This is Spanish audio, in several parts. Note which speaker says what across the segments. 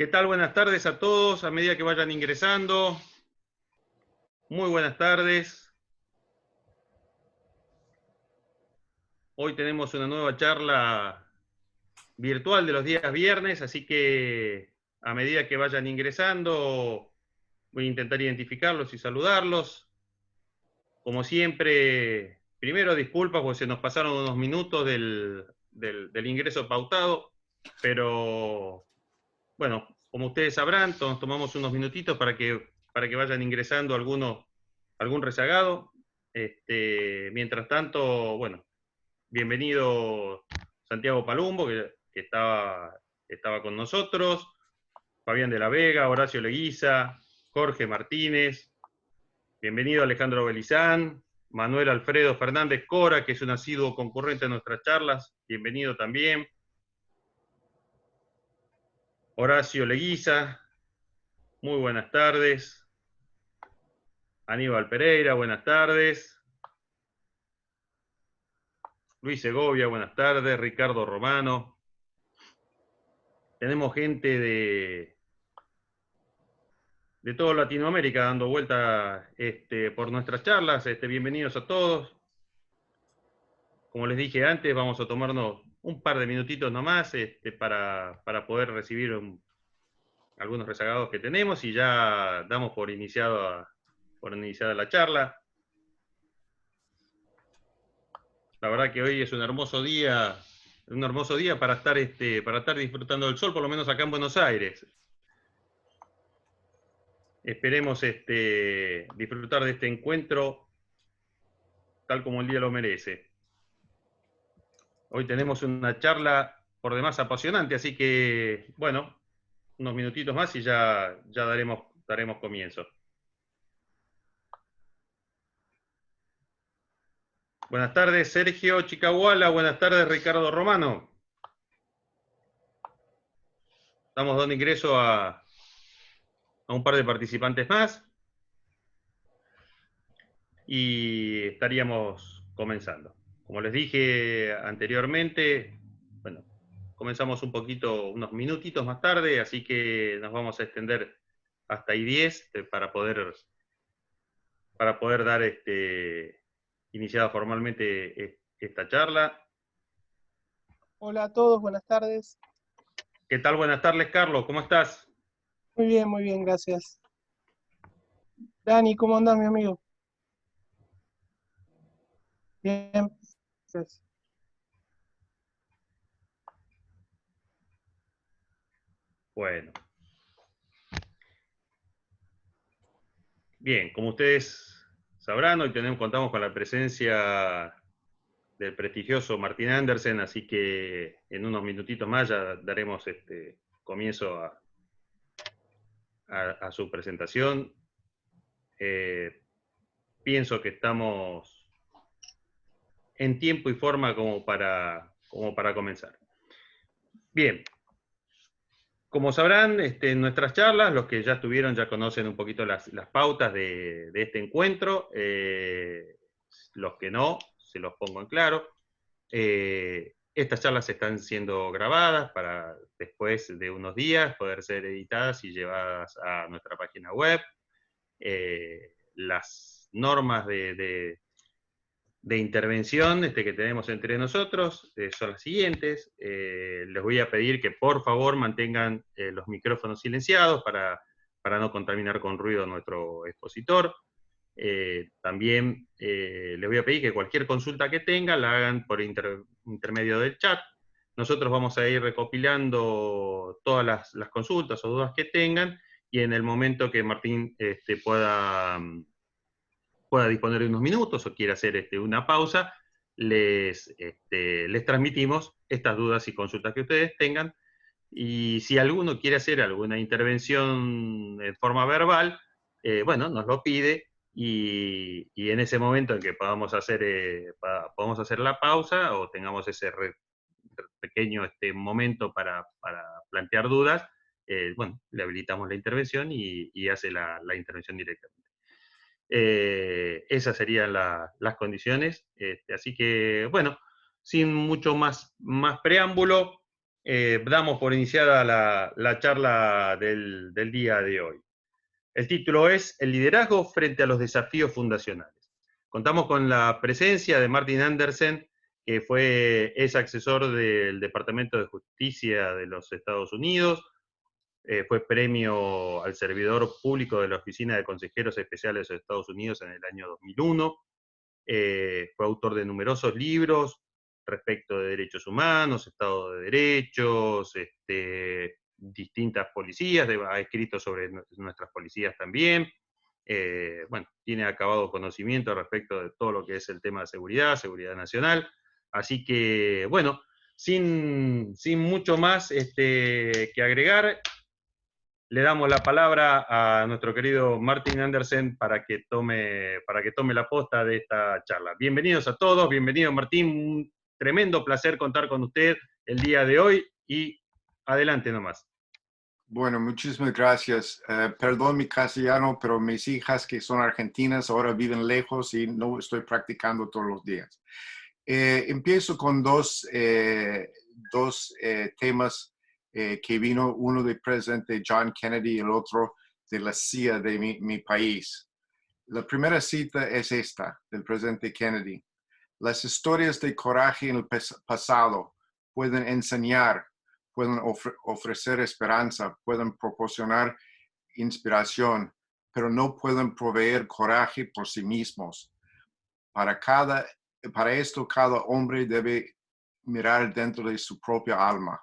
Speaker 1: ¿Qué tal? Buenas tardes a todos, a medida que vayan ingresando. Muy buenas tardes. Hoy tenemos una nueva charla virtual de los días viernes, así que a medida que vayan ingresando, voy a intentar identificarlos y saludarlos. Como siempre, primero disculpas porque se nos pasaron unos minutos del ingreso pautado, pero bueno, como ustedes sabrán, tomamos unos minutitos para que vayan ingresando algún rezagado. Mientras tanto, bueno, bienvenido Santiago Palumbo, que estaba con nosotros, Fabián de la Vega, Horacio Leguiza, Jorge Martínez, bienvenido Alejandro Belizán, Manuel Alfredo Fernández Cora, que es un asiduo concurrente en nuestras charlas, bienvenido también. Horacio Leguiza, muy buenas tardes. Aníbal Pereira, buenas tardes. Luis Segovia, buenas tardes. Ricardo Romano. Tenemos gente de toda Latinoamérica dando vuelta por nuestras charlas. Bienvenidos a todos. Como les dije antes, vamos a tomarnos un par de minutitos nomás para poder recibir algunos rezagados que tenemos y ya damos por iniciada la charla. La verdad que hoy es un hermoso día para estar disfrutando del sol, por lo menos acá en Buenos Aires. Esperemos disfrutar de este encuentro tal como el día lo merece. Hoy tenemos una charla por demás apasionante, así que, bueno, unos minutitos más y ya daremos comienzo. Buenas tardes, Sergio Chicahuala. Buenas tardes, Ricardo Romano. Estamos dando ingreso a un par de participantes más y estaríamos comenzando. Como les dije anteriormente, bueno, comenzamos unos minutitos más tarde, así que nos vamos a extender hasta I10 para poder dar iniciada formalmente esta charla.
Speaker 2: Hola a todos, buenas tardes.
Speaker 1: ¿Qué tal? Buenas tardes, Carlos, ¿cómo estás?
Speaker 2: Muy bien, gracias. Dani, ¿cómo andás, mi amigo? Bien, gracias.
Speaker 1: Bueno. Bien, como ustedes sabrán, hoy contamos con la presencia del prestigioso Martín Andersen, así que en unos minutitos más ya daremos comienzo a su presentación. Pienso que estamos en tiempo y forma como para comenzar. Bien, como sabrán, en nuestras charlas, los que ya estuvieron ya conocen un poquito las pautas de este encuentro. Los que no, se los pongo en claro. Estas charlas están siendo grabadas para después de unos días poder ser editadas y llevadas a nuestra página web. Las normas de intervención que tenemos entre nosotros son las siguientes. Les voy a pedir que por favor mantengan los micrófonos silenciados para no contaminar con ruido a nuestro expositor. También les voy a pedir que cualquier consulta que tengan la hagan por intermedio del chat. Nosotros vamos a ir recopilando todas las consultas o dudas que tengan, y en el momento que Martín pueda disponer de unos minutos o quiera hacer una pausa, les transmitimos estas dudas y consultas que ustedes tengan. Y si alguno quiere hacer alguna intervención en forma verbal, bueno, nos lo pide, y en ese momento en que podamos hacer la pausa o tengamos ese pequeño momento para plantear dudas, bueno, le habilitamos la intervención y hace la intervención directamente. Esas serían las condiciones. Así que, bueno, sin mucho más preámbulo, damos por iniciada la charla del día de hoy. El título es El liderazgo frente a los desafíos fundacionales. Contamos con la presencia de Martin Andersen, que es asesor del Departamento de Justicia de los Estados Unidos, fue premio al servidor público de la Oficina de Consejeros Especiales de Estados Unidos en el año 2001, fue autor de numerosos libros respecto de derechos humanos, Estado de Derechos, distintas policías, ha escrito sobre nuestras policías también. Bueno, tiene acabado conocimiento respecto de todo lo que es el tema de seguridad nacional. Así que, bueno, sin mucho más que agregar, le damos la palabra a nuestro querido Martin Andersen para que tome la posta de esta charla. Bienvenidos a todos, bienvenido Martín, un tremendo placer contar con usted el día de hoy y adelante nomás.
Speaker 3: Bueno, muchísimas gracias. Perdón mi castellano, pero mis hijas que son argentinas ahora viven lejos y no estoy practicando todos los días. Empiezo con dos temas que vino, uno del presidente John Kennedy y el otro de la CIA de mi país. La primera cita es esta, del presidente Kennedy. Las historias de coraje en el pasado pueden enseñar, pueden ofrecer esperanza, pueden proporcionar inspiración, pero no pueden proveer coraje por sí mismos. Para esto, cada hombre debe mirar dentro de su propia alma.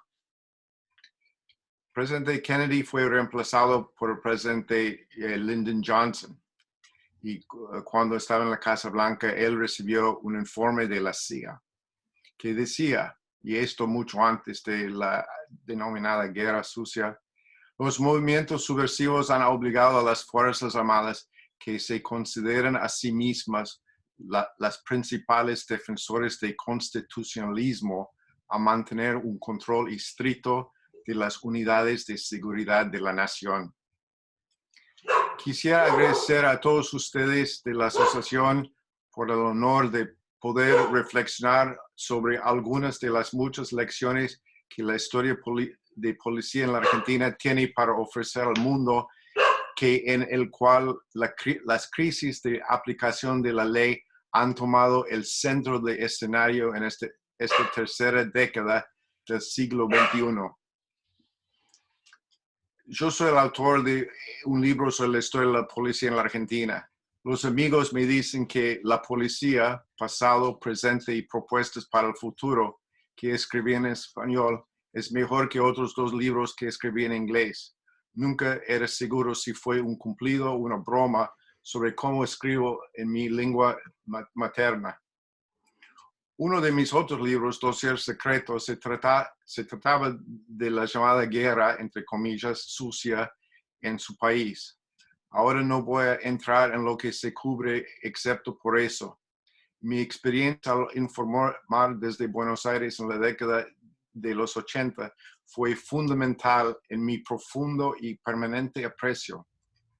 Speaker 3: El presidente Kennedy fue reemplazado por el presidente Lyndon Johnson. Y cuando estaba en la Casa Blanca, él recibió un informe de la CIA que decía, y esto mucho antes de la denominada Guerra Sucia, los movimientos subversivos han obligado a las Fuerzas Armadas que se consideran a sí mismas las principales defensores del constitucionalismo a mantener un control estricto de las unidades de seguridad de la nación. Quisiera agradecer a todos ustedes de la asociación por el honor de poder reflexionar sobre algunas de las muchas lecciones que la historia de policía en la Argentina tiene para ofrecer al mundo, en el cual las crisis de aplicación de la ley han tomado el centro de escenario en esta tercera década del siglo XXI. Yo soy el autor de un libro sobre la historia de la policía en la Argentina. Los amigos me dicen que la policía, pasado, presente y propuestas para el futuro, que escribí en español, es mejor que otros dos libros que escribí en inglés. Nunca era seguro si fue un cumplido o una broma sobre cómo escribo en mi lengua materna. Uno de mis otros libros, Dossier Secreto, se trataba de la llamada guerra, entre comillas, sucia en su país. Ahora no voy a entrar en lo que se cubre excepto por eso. Mi experiencia al informar desde Buenos Aires en la década de los 80 fue fundamental en mi profundo y permanente aprecio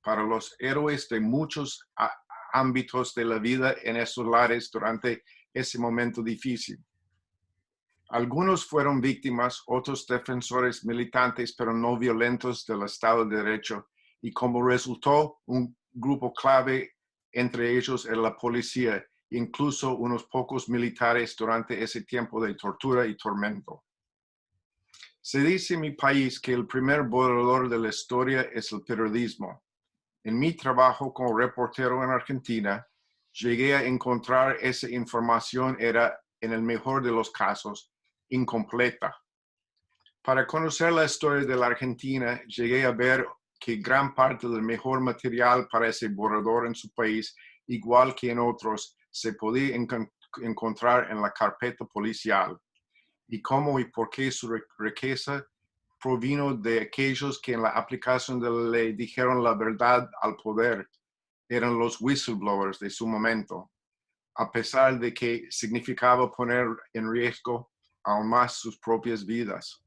Speaker 3: para los héroes de muchos ámbitos de la vida en esos lares durante ese momento difícil. Algunos fueron víctimas, otros defensores militantes, pero no violentos del Estado de Derecho, y como resultó, un grupo clave entre ellos era la policía, incluso unos pocos militares durante ese tiempo de tortura y tormento. Se dice en mi país que el primer borrador de la historia es el periodismo. En mi trabajo como reportero en Argentina, llegué a encontrar esa información era, en el mejor de los casos, incompleta. Para conocer la historia de la Argentina, llegué a ver que gran parte del mejor material para ese borrador en su país, igual que en otros, se podía encontrar en la carpeta policial. Y cómo y por qué su riqueza provino de aquellos que en la aplicación de la ley dijeron la verdad al poder, eran los whistleblowers de su momento, a pesar de que significaba poner en riesgo aún más sus propias vidas.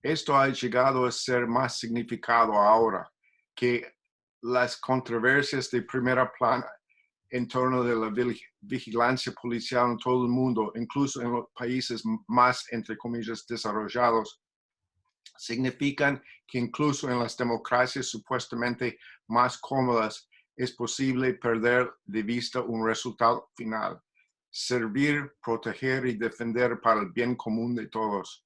Speaker 3: Esto ha llegado a ser más significado ahora que las controversias de primera plana en torno de la vigilancia policial en todo el mundo, incluso en los países más, entre comillas, desarrollados, significan que incluso en las democracias supuestamente más cómodas es posible perder de vista un resultado final: servir, proteger y defender para el bien común de todos.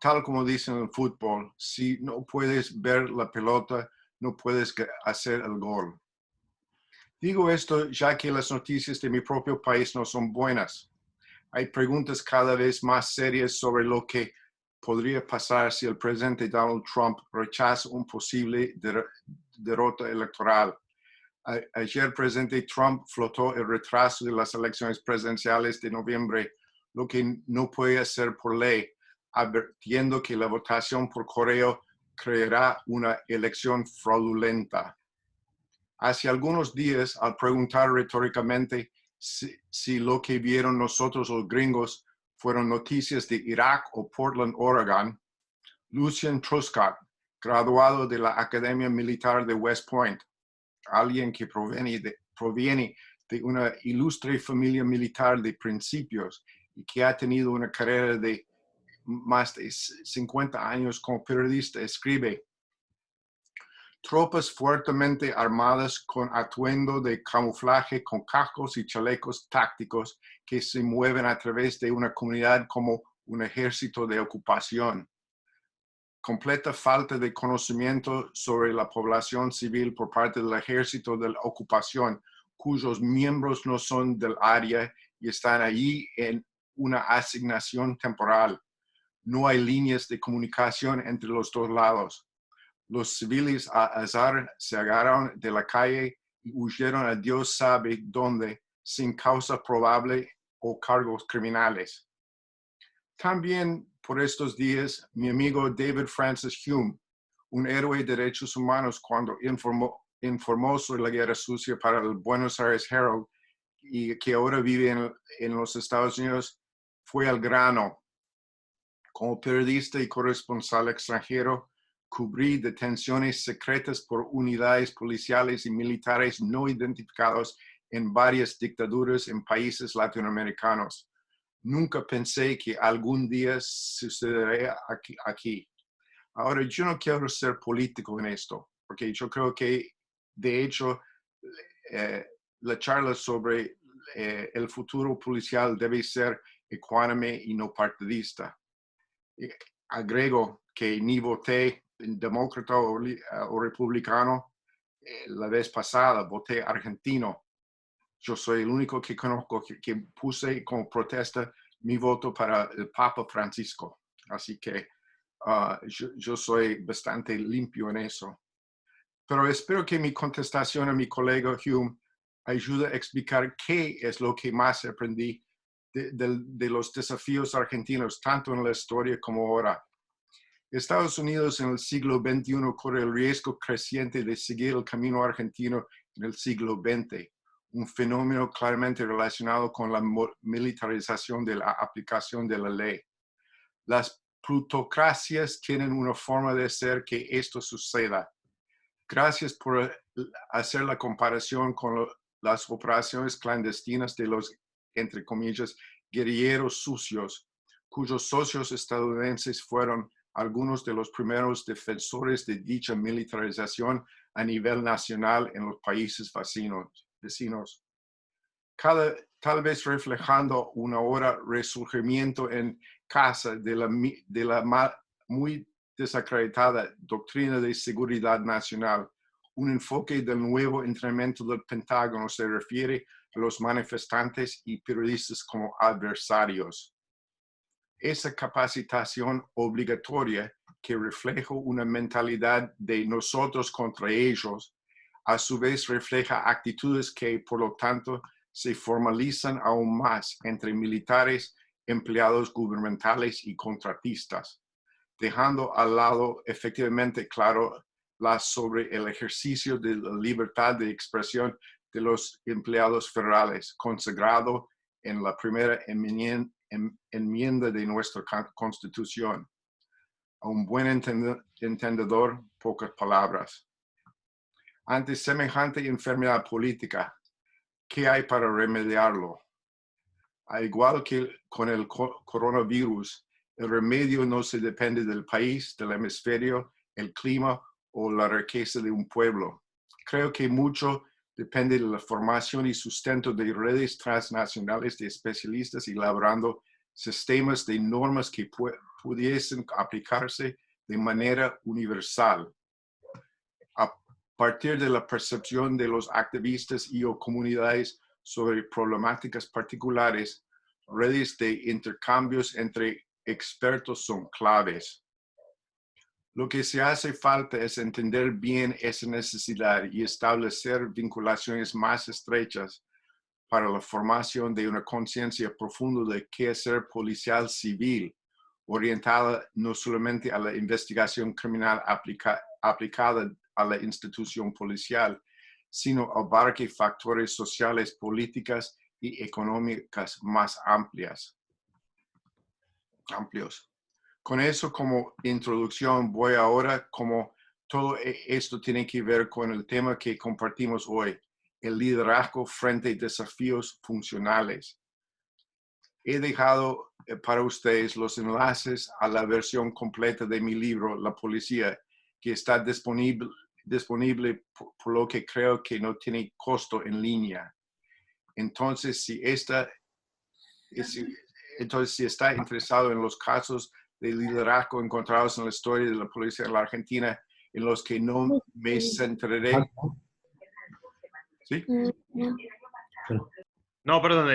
Speaker 3: Tal como dicen en el fútbol, si no puedes ver la pelota, no puedes hacer el gol. Digo esto ya que las noticias de mi propio país no son buenas. Hay preguntas cada vez más serias sobre lo que podría pasar si el presidente Donald Trump rechaza un posible derrota electoral. Ayer el presidente Trump flotó el retraso de las elecciones presidenciales de noviembre, lo que no puede hacer por ley, advirtiendo que la votación por correo creará una elección fraudulenta. Hace algunos días, al preguntar retóricamente si lo que vieron nosotros los gringos fueron noticias de Irak o Portland, Oregon, Lucian Truscott, graduado de la Academia Militar de West Point, alguien que proviene de una ilustre familia militar de principios y que ha tenido una carrera de más de 50 años como periodista, escribe: tropas fuertemente armadas con atuendo de camuflaje, con cascos y chalecos tácticos que se mueven a través de una comunidad como un ejército de ocupación. Completa falta de conocimiento sobre la población civil por parte del ejército de la ocupación, cuyos miembros no son del área y están allí en una asignación temporal. No hay líneas de comunicación entre los dos lados. Los civiles a azar se agarraron de la calle y huyeron a Dios sabe dónde, sin causa probable o cargos criminales. También por estos días, mi amigo David Francis Hume, un héroe de derechos humanos cuando informó sobre la guerra sucia para el Buenos Aires Herald y que ahora vive en los Estados Unidos, fue al grano. Como periodista y corresponsal extranjero, cubrí detenciones secretas por unidades policiales y militares no identificados en varias dictaduras en países latinoamericanos. Nunca pensé que algún día sucedería aquí. Ahora, yo no quiero ser político en esto, porque yo creo que, de hecho, la charla sobre el futuro policial debe ser ecuánime y no partidista. Agrego que ni voté demócrata o republicano la vez pasada, voté argentino. Yo soy el único que conozco que puse como protesta mi voto para el Papa Francisco. Así que yo soy bastante limpio en eso. Pero espero que mi contestación a mi colega Hume ayude a explicar qué es lo que más aprendí de los desafíos argentinos, tanto en la historia como ahora. Estados Unidos en el siglo XXI corre el riesgo creciente de seguir el camino argentino en el siglo XX, un fenómeno claramente relacionado con la militarización de la aplicación de la ley. Las plutocracias tienen una forma de hacer que esto suceda. Gracias por hacer la comparación con las operaciones clandestinas de los, entre comillas, guerrilleros sucios, cuyos socios estadounidenses fueron algunos de los primeros defensores de dicha militarización a nivel nacional en los países vecinos. Tal vez reflejando un ahora resurgimiento en casa de la muy desacreditada doctrina de seguridad nacional. Un enfoque del nuevo entrenamiento del Pentágono se refiere a los manifestantes y periodistas como adversarios. Esa capacitación obligatoria que refleja una mentalidad de nosotros contra ellos, a su vez refleja actitudes que, por lo tanto, se formalizan aún más entre militares, empleados gubernamentales y contratistas, dejando al lado efectivamente claro sobre el ejercicio de la libertad de expresión de los empleados federales, consagrado en la primera enmienda de nuestra Constitución. A un buen entendedor, pocas palabras. Ante semejante enfermedad política, ¿qué hay para remediarlo? Al igual que con el coronavirus, el remedio no se depende del país, del hemisferio, el clima o la riqueza de un pueblo. Creo que mucho depende de la formación y sustento de redes transnacionales de especialistas elaborando sistemas de normas que pudiesen aplicarse de manera universal. A partir de la percepción de los activistas y o comunidades sobre problemáticas particulares, redes de intercambios entre expertos son claves. Lo que se hace falta es entender bien esa necesidad y establecer vinculaciones más estrechas para la formación de una conciencia profunda de qué hacer policial civil, orientada no solamente a la investigación criminal aplicada a la institución policial, sino abarque factores sociales, políticas y económicas más amplios. Con eso como introducción, voy ahora como todo esto tiene que ver con el tema que compartimos hoy, el liderazgo frente a desafíos funcionales. He dejado para ustedes los enlaces a la versión completa de mi libro, La Policía, que está disponible por lo que creo que no tiene costo en línea. Entonces, si está interesado en los casos de liderazgo encontrados en la historia de la policía en la Argentina, en los que no me centraré. ¿Sí?
Speaker 1: No, perdón,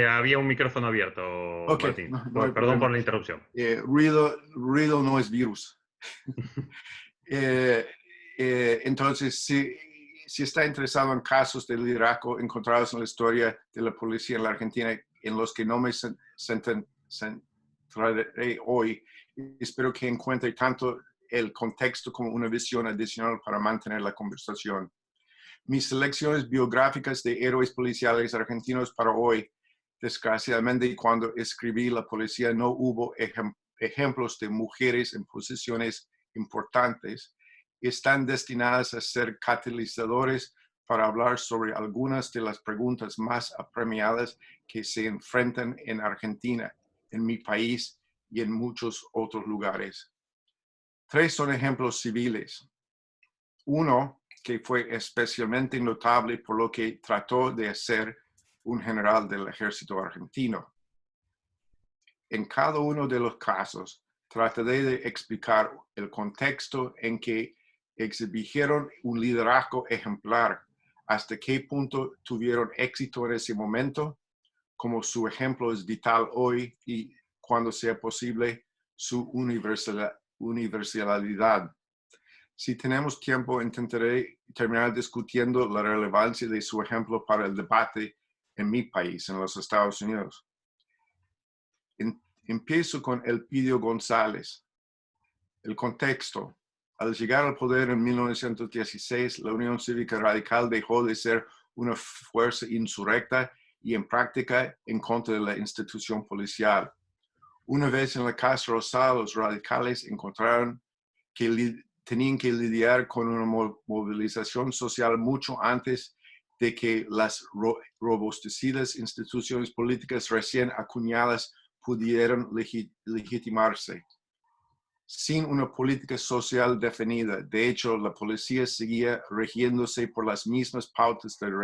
Speaker 1: había un micrófono abierto,
Speaker 3: Okay,
Speaker 1: Martín.
Speaker 3: no hay
Speaker 1: Perdón
Speaker 3: problema.
Speaker 1: por la interrupción.
Speaker 3: Ruido no es virus. Entonces, si está interesado en casos de liderazgo encontrados en la historia de la policía en la Argentina, en los que no me centraré hoy, espero que encuentre tanto el contexto como una visión adicional para mantener la conversación. Mis selecciones biográficas de héroes policiales argentinos para hoy, desgraciadamente cuando escribí La Policía no hubo ejemplos de mujeres en posiciones importantes, están destinadas a ser catalizadores para hablar sobre algunas de las preguntas más apremiadas que se enfrentan en Argentina, en mi país y en muchos otros lugares. 3 son ejemplos civiles. Uno, que fue especialmente notable por lo que trató de hacer un general del ejército argentino. En cada uno de los casos, trataré de explicar el contexto en que exhibieron un liderazgo ejemplar, hasta qué punto tuvieron éxito en ese momento, como su ejemplo es vital hoy y cuando sea posible su universalidad. Si tenemos tiempo, intentaré terminar discutiendo la relevancia de su ejemplo para el debate en mi país, en los Estados Unidos. Empiezo con Elpidio González. El contexto. Al llegar al poder en 1916, la Unión Cívica Radical dejó de ser una fuerza insurrecta y en práctica en contra de la institución policial. Una vez en la Casa Rosada, los radicales encontraron que tenían que lidiar con una movilización social mucho antes de que las robustecidas instituciones políticas recién acuñadas pudieran legitimarse. Sin una política social definida, de hecho, la policía seguía rigiéndose por las mismas pautas del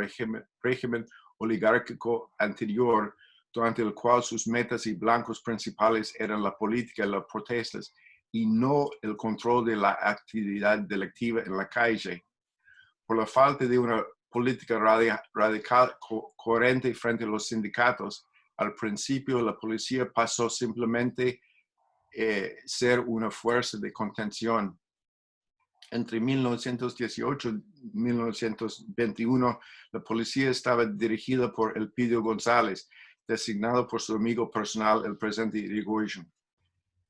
Speaker 3: régimen oligárquico anterior, durante el cual sus metas y blancos principales eran la política y las protestas, y no el control de la actividad delictiva en la calle. Por la falta de una política radical coherente frente a los sindicatos, al principio la policía pasó simplemente ser una fuerza de contención. Entre 1918 y 1921, la policía estaba dirigida por Elpidio González, designado por su amigo personal, el presidente Irigoyen.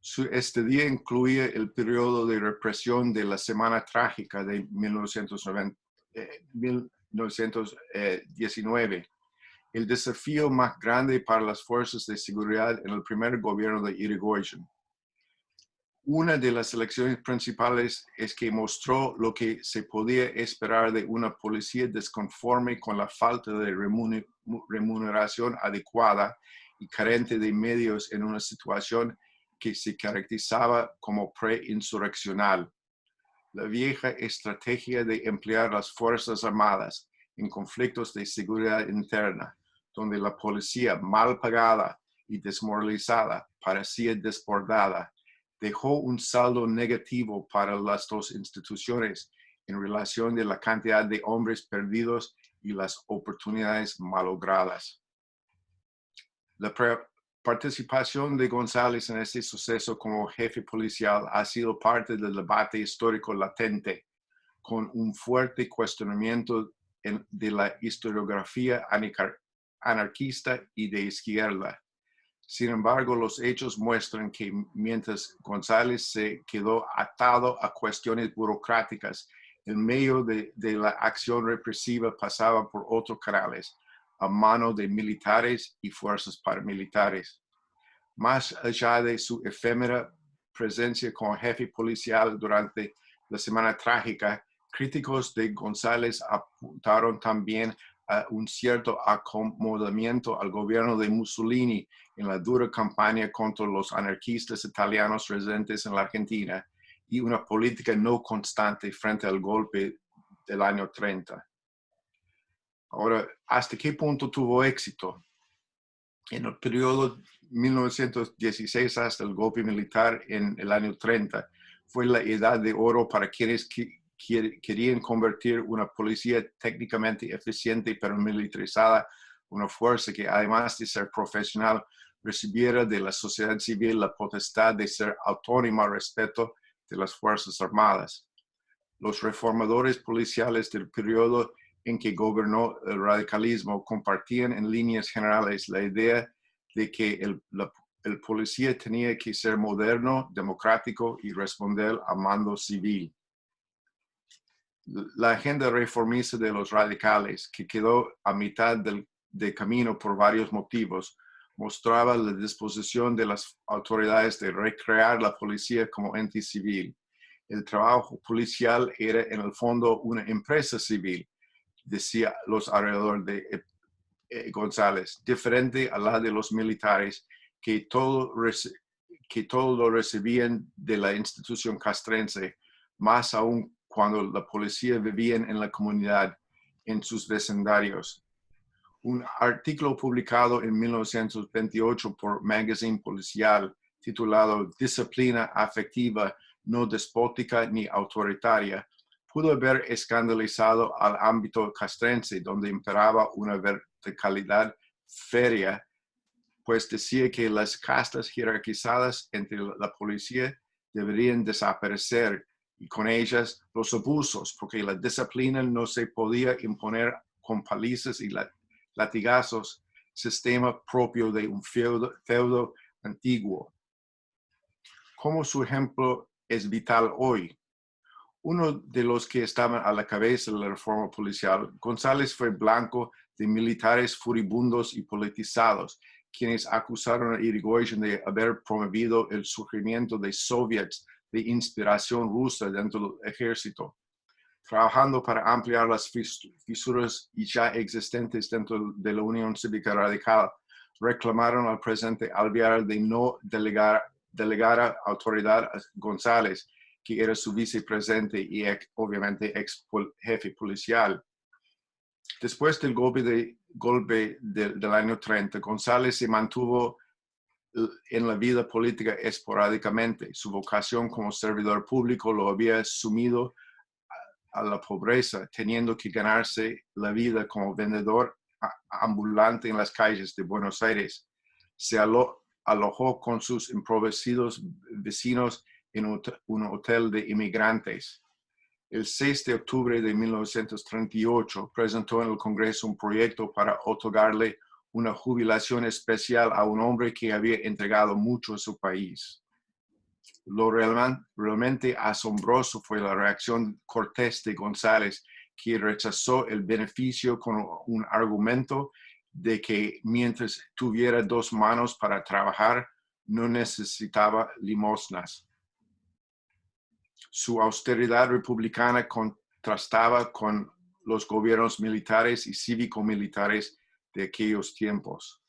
Speaker 3: Su estadía incluía el periodo de represión de la Semana Trágica de 1919, el desafío más grande para las fuerzas de seguridad en el primer gobierno de Irigoyen. Una de las lecciones principales es que mostró lo que se podía esperar de una policía desconforme con la falta de remuneración adecuada y carente de medios en una situación que se caracterizaba como preinsurreccional. La vieja estrategia de emplear las Fuerzas Armadas en conflictos de seguridad interna, donde la policía mal pagada y desmoralizada parecía desbordada, dejó un saldo negativo para las dos instituciones en relación de la cantidad de hombres perdidos y las oportunidades malogradas. La participación de González en este suceso como jefe policial ha sido parte del debate histórico latente, con un fuerte cuestionamiento de la historiografía anarquista y de izquierda. Sin embargo, los hechos muestran que mientras González se quedó atado a cuestiones burocráticas, el medio de la acción represiva pasaba por otros canales, a mano de militares y fuerzas paramilitares. Más allá de su efímera presencia como jefe policial durante la Semana Trágica, críticos de González apuntaron también a un cierto acomodamiento al gobierno de Mussolini en la dura campaña contra los anarquistas italianos residentes en la Argentina y una política no constante frente al golpe del año 30. Ahora, ¿hasta qué punto tuvo éxito? En el periodo 1916 hasta el golpe militar en el año 30, fue la edad de oro para quienes querían convertir una policía técnicamente eficiente pero militarizada, una fuerza que además de ser profesional, recibiera de la sociedad civil la potestad de ser autónoma respecto de las Fuerzas Armadas. Los reformadores policiales del periodo en que gobernó el radicalismo compartían en líneas generales la idea de que el policía tenía que ser moderno, democrático y responder al mando civil. La agenda reformista de los radicales, que quedó a mitad de camino por varios motivos, mostraba la disposición de las autoridades de recrear la policía como ente civil. El trabajo policial era en el fondo una empresa civil, decía los alrededor de González, diferente a la de los militares que todo lo recibían de la institución castrense, más aún cuando la policía vivía en la comunidad, en sus vecindarios. Un artículo publicado en 1928 por Magazine Policial, titulado Disciplina afectiva no despótica ni autoritaria, pudo haber escandalizado al ámbito castrense, donde imperaba una verticalidad férrea, pues decía que las castas jerarquizadas entre la policía deberían desaparecer y con ellas los abusos, porque la disciplina no se podía imponer con palizas y latigazos, sistema propio de un feudo antiguo. Como su ejemplo es vital hoy. Uno de los que estaban a la cabeza de la reforma policial, González, fue blanco de militares furibundos y politizados, quienes acusaron a Irigoyen de haber promovido el surgimiento de soviets de inspiración rusa dentro del ejército, trabajando para ampliar las fisuras ya existentes dentro de la Unión Cívica Radical. Reclamaron al presidente Alvear de no delegar autoridad a González, que era su vicepresidente y obviamente ex jefe policial. Después del golpe del año 30, González se mantuvo en la vida política esporádicamente. Su vocación como servidor público lo había sumido a la pobreza, teniendo que ganarse la vida como vendedor ambulante en las calles de Buenos Aires. Se alojó con sus improvisados vecinos en un hotel de inmigrantes. El 6 de octubre de 1938 presentó en el Congreso un proyecto para otorgarle una jubilación especial a un hombre que había entregado mucho a su país. Lo realmente asombroso fue la reacción cortés de González, que rechazó el beneficio con un argumento de que mientras tuviera dos manos para trabajar, no necesitaba limosnas. Su austeridad republicana contrastaba con los gobiernos militares y cívico-militares de aquellos tiempos.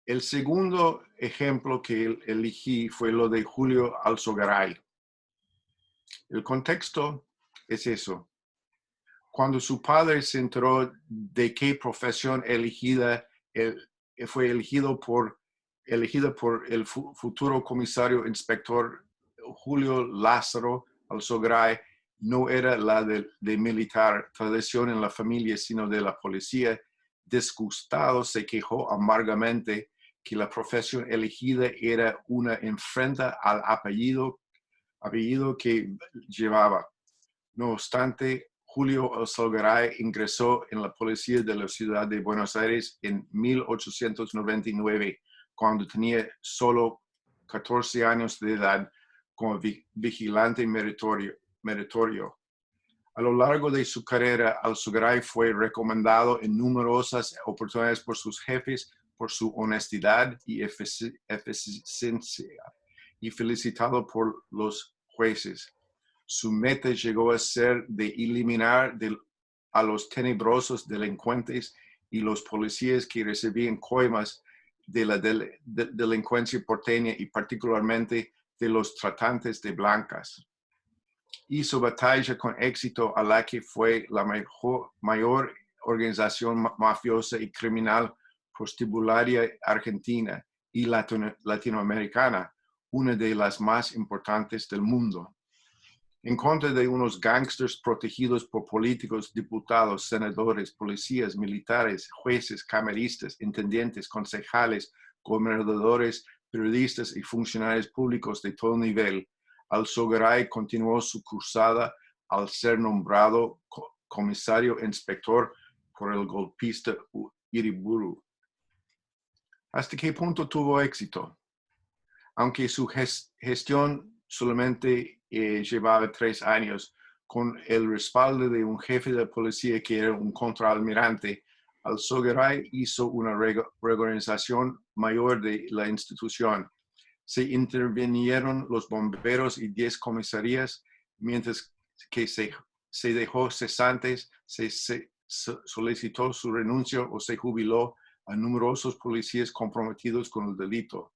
Speaker 3: El segundo ejemplo que elegí fue lo de Julio Alzogaray. El contexto es eso. Cuando su padre se enteró de qué profesión fue elegido por el futuro comisario inspector Julio Lázaro Alzogaray, no era la de militar, tradición en la familia, sino de la policía. Disgustado, se quejó amargamente que la profesión elegida era una afrenta al apellido que llevaba. No obstante, Julio Alzogaray ingresó en la policía de la ciudad de Buenos Aires en 1899, cuando tenía solo 14 años de edad, como vigilante meritorio. A lo largo de su carrera, Alzogaray fue recomendado en numerosas oportunidades por sus jefes por su honestidad y eficiencia, y felicitado por los jueces. Su meta llegó a ser de eliminar a los tenebrosos delincuentes y los policías que recibían coimas de la delincuencia porteña y particularmente de los tratantes de blancas. Hizo batalla con éxito a la que fue la mayor organización mafiosa y criminal prostibularia argentina y latinoamericana, una de las más importantes del mundo. En contra de unos gángsters protegidos por políticos, diputados, senadores, policías, militares, jueces, cameristas, intendentes, concejales, gobernadores, periodistas y funcionarios públicos de todo nivel, Alzogaray continuó su cruzada al ser nombrado comisario inspector por el golpista Iriburu. ¿Hasta qué punto tuvo éxito? Aunque su gestión solamente llevaba 3 años, con el respaldo de un jefe de policía que era un contraalmirante, Alzogaray hizo una reorganización mayor de la institución. Se intervinieron los bomberos y 10 comisarías, mientras que se dejó cesantes, se solicitó su renuncia o se jubiló a numerosos policías comprometidos con el delito.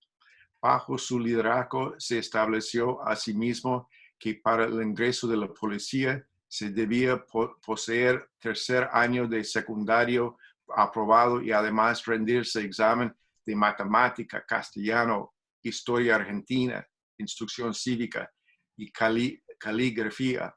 Speaker 3: Bajo su liderazgo se estableció asimismo que para el ingreso de la policía se debía poseer 3er año de secundario aprobado y además rendirse examen de matemática, castellano, historia argentina, instrucción cívica y caligrafía.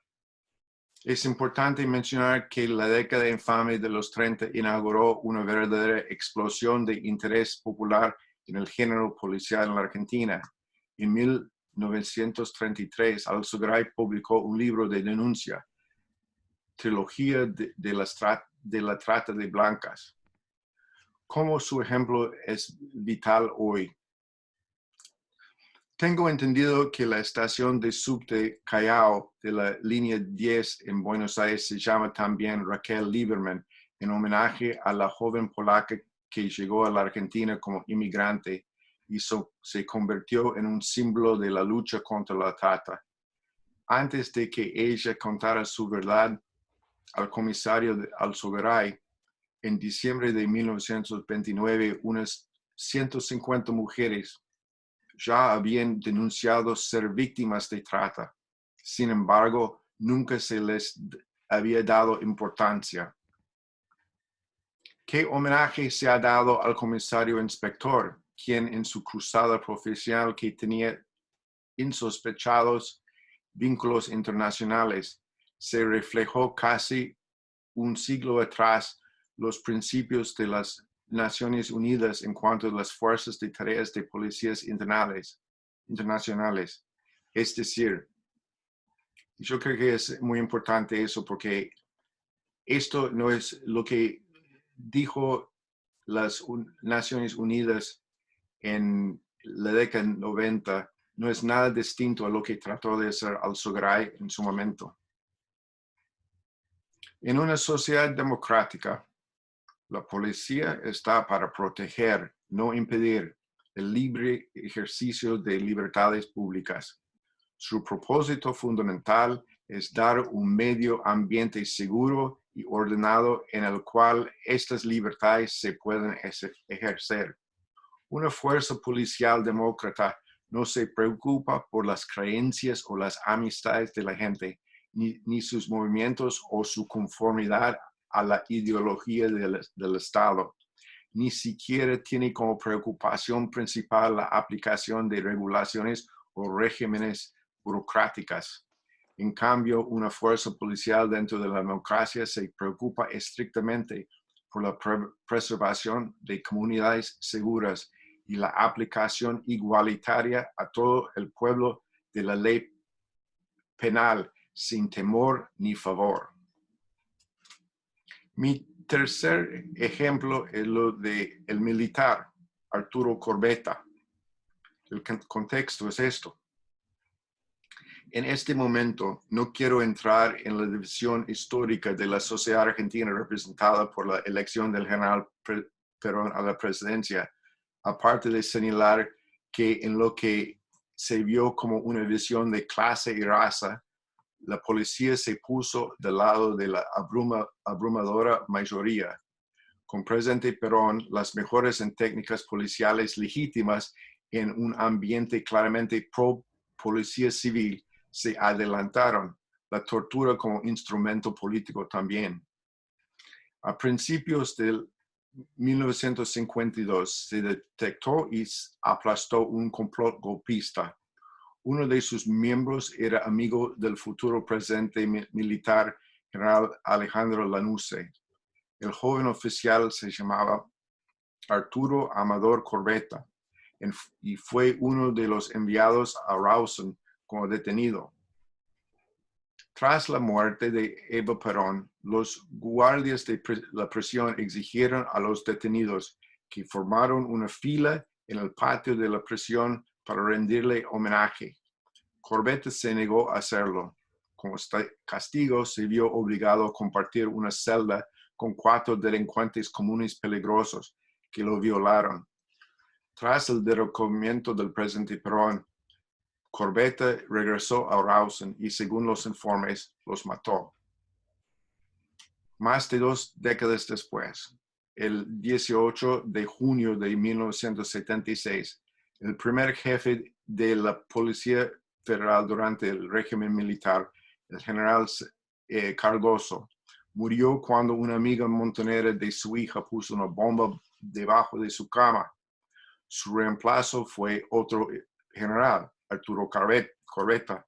Speaker 3: Es importante mencionar que la década infame de los 30 inauguró una verdadera explosión de interés popular en el género policial en la Argentina. En 1933, Alzogaray publicó un libro de denuncia, Trilogía de la trata de blancas. ¿Cómo su ejemplo es vital hoy? Tengo entendido que la estación de subte Callao de la línea 10 en Buenos Aires se llama también Raquel Lieberman, en homenaje a la joven polaca que llegó a la Argentina como inmigrante y se convirtió en un símbolo de la lucha contra la trata. Antes de que ella contara su verdad al comisario Alzogaray, en diciembre de 1929, unas 150 mujeres ya habían denunciado ser víctimas de trata. Sin embargo, nunca se les había dado importancia. ¿Qué homenaje se ha dado al comisario inspector, quien en su cruzada profesional que tenía insospechados vínculos internacionales, se reflejó casi un siglo atrás los principios de las Naciones Unidas en cuanto a las fuerzas de tareas de policías internacionales? Es decir, yo creo que es muy importante eso porque esto no es lo que dijo las Naciones Unidas en la década 90, no es nada distinto a lo que trató de hacer Alzogaray en su momento. En una sociedad democrática, la policía está para proteger, no impedir, el libre ejercicio de libertades públicas. Su propósito fundamental es dar un medio ambiente seguro y ordenado en el cual estas libertades se pueden ejercer. Una fuerza policial demócrata no se preocupa por las creencias o las amistades de la gente, ni sus movimientos o su conformidad a la ideología del Estado. Ni siquiera tiene como preocupación principal la aplicación de regulaciones o regímenes burocráticas. En cambio, una fuerza policial dentro de la democracia se preocupa estrictamente por la preservación de comunidades seguras y la aplicación igualitaria a todo el pueblo de la ley penal sin temor ni favor. Mi tercer ejemplo es lo del militar Arturo Corbetta. El contexto es esto. En este momento no quiero entrar en la división histórica de la sociedad argentina representada por la elección del general Perón a la presidencia, aparte de señalar que en lo que se vio como una visión de clase y raza, la policía se puso del lado de la abrumadora mayoría. Con presidente Perón, las mejoras en técnicas policiales legítimas en un ambiente claramente pro policía civil se adelantaron, la tortura como instrumento político también. A principios del 1952 se detectó y aplastó un complot golpista. Uno de sus miembros era amigo del futuro presidente militar general Alejandro Lanusse. El joven oficial se llamaba Arturo Amador Corbetta y fue uno de los enviados a Rawson como detenido. Tras la muerte de Evo Perón, los guardias de la prisión exigieron a los detenidos que formaron una fila en el patio de la prisión para rendirle homenaje. Corbetta se negó a hacerlo. Como castigo, se vio obligado a compartir una celda con 4 delincuentes comunes peligrosos que lo violaron. Tras el derrocamiento del presidente Perón, Corbetta regresó a Rawson y, según los informes, los mató. Más de 2 décadas después, el 18 de junio de 1976, el primer jefe de la Policía Federal durante el régimen militar, el general Cardoso, murió cuando una amiga montonera de su hija puso una bomba debajo de su cama. Su reemplazo fue otro general, Arturo Corbetta.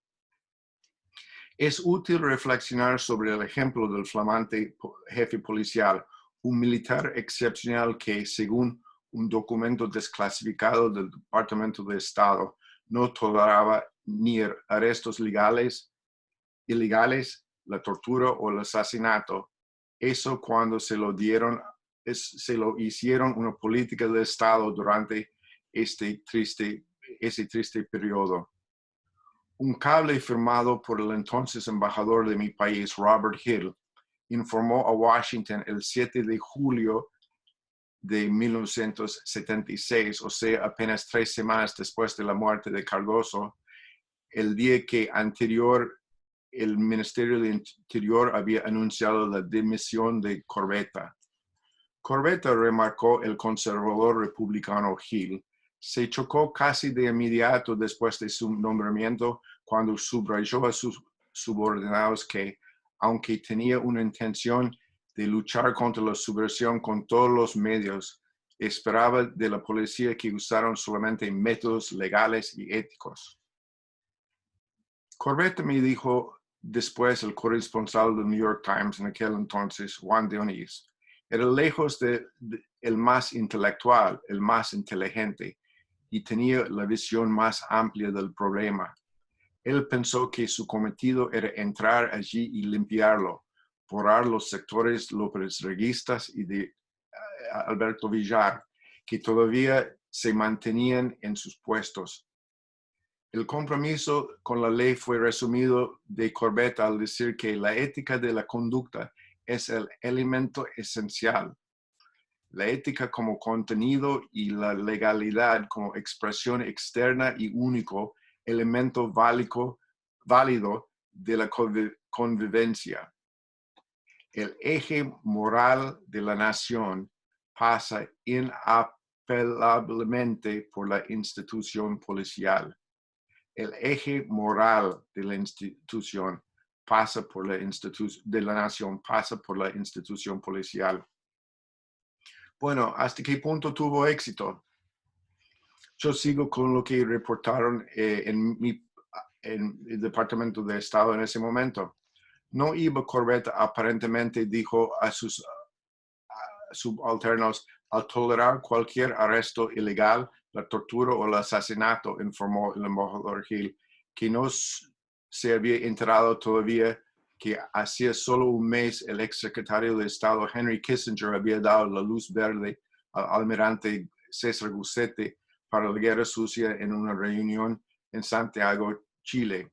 Speaker 3: Es útil reflexionar sobre el ejemplo del flamante jefe policial, un militar excepcional que, según un documento desclasificado del Departamento de Estado, no toleraba ni arrestos ilegales, la tortura o el asesinato. Eso cuando se lo hicieron una política de Estado durante ese triste periodo. Un cable firmado por el entonces embajador de mi país, Robert Hill, informó a Washington el 7 de julio de 1976, o sea, apenas 3 semanas después de la muerte de Cardoso, el día que anterior el Ministerio de Interior había anunciado la dimisión de Corbetta. Corbetta, remarcó el conservador republicano Hill, se chocó casi de inmediato después de su nombramiento cuando subrayó a sus subordinados que, aunque tenía una intención de luchar contra la subversión con todos los medios, esperaba de la policía que usaran solamente métodos legales y éticos. Corbetta, me dijo después el corresponsal del New York Times en aquel entonces, Juan de Onís, era lejos el más intelectual, el más inteligente, y tenía la visión más amplia del problema. Él pensó que su cometido era entrar allí y limpiarlo, borrar los sectores lópez-reguistas y de Alberto Villar, que todavía se mantenían en sus puestos. El compromiso con la ley fue resumido de Corbetta al decir que la ética de la conducta es el elemento esencial. La ética como contenido y la legalidad como expresión externa y único elemento válido de la convivencia. El eje moral de la nación pasa inapelablemente por la institución policial. El eje moral de la institución pasa por la nación pasa por la institución policial. Bueno, ¿hasta qué punto tuvo éxito? Yo sigo con lo que reportaron en el Departamento de Estado en ese momento. No iba Corbetta, aparentemente, dijo a sus subalternos, a tolerar cualquier arresto ilegal, la tortura o el asesinato, informó el embajador Hill, que no se había enterado todavía que hacía solo un mes el exsecretario de Estado Henry Kissinger había dado la luz verde al almirante César Gussetti para la guerra sucia en una reunión en Santiago, Chile.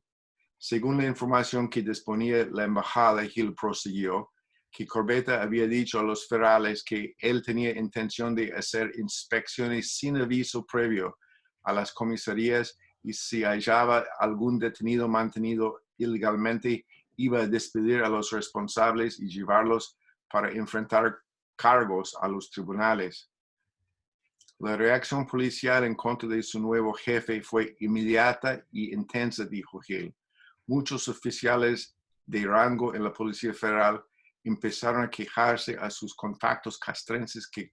Speaker 3: Según la información que disponía la embajada, Hill prosiguió que Corbetta había dicho a los federales que él tenía intención de hacer inspecciones sin aviso previo a las comisarías y si hallaba algún detenido mantenido ilegalmente, iba a despedir a los responsables y llevarlos para enfrentar cargos a los tribunales. La reacción policial en contra de su nuevo jefe fue inmediata y intensa, dijo Hill. Muchos oficiales de rango en la Policía Federal empezaron a quejarse a sus contactos castrenses que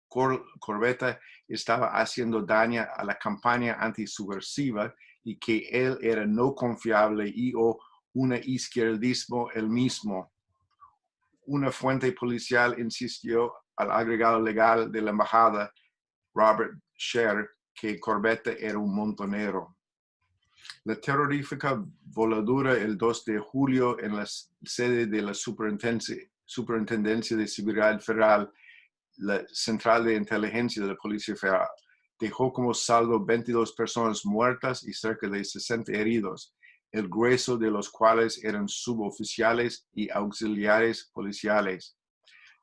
Speaker 3: Corbetta estaba haciendo daño a la campaña antisubversiva y que él era no confiable y o un izquierdismo él mismo. Una fuente policial insistió al agregado legal de la embajada, Robert Sher, que Corbetta era un montonero. La terrorífica voladura el 2 de julio en la sede de la Superintendencia de Seguridad Federal, la Central de Inteligencia de la Policía Federal, dejó como saldo 22 personas muertas y cerca de 60 heridos, el grueso de los cuales eran suboficiales y auxiliares policiales.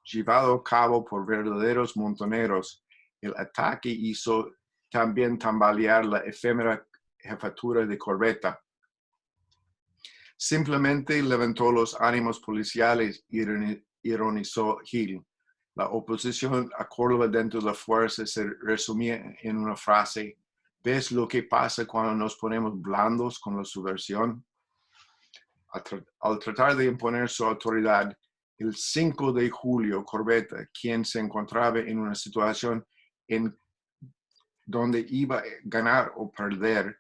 Speaker 3: Llevado a cabo por verdaderos montoneros, el ataque hizo también tambalear la efímera jefatura de Corbetta. Simplemente levantó los ánimos policiales, ironizó Hill. La oposición a Córdoba dentro de la fuerza se resumía en una frase: ¿ves lo que pasa cuando nos ponemos blandos con la subversión? Al tratar de imponer su autoridad, el 5 de julio, Corbetta, quien se encontraba en una situación en donde iba a ganar o perder,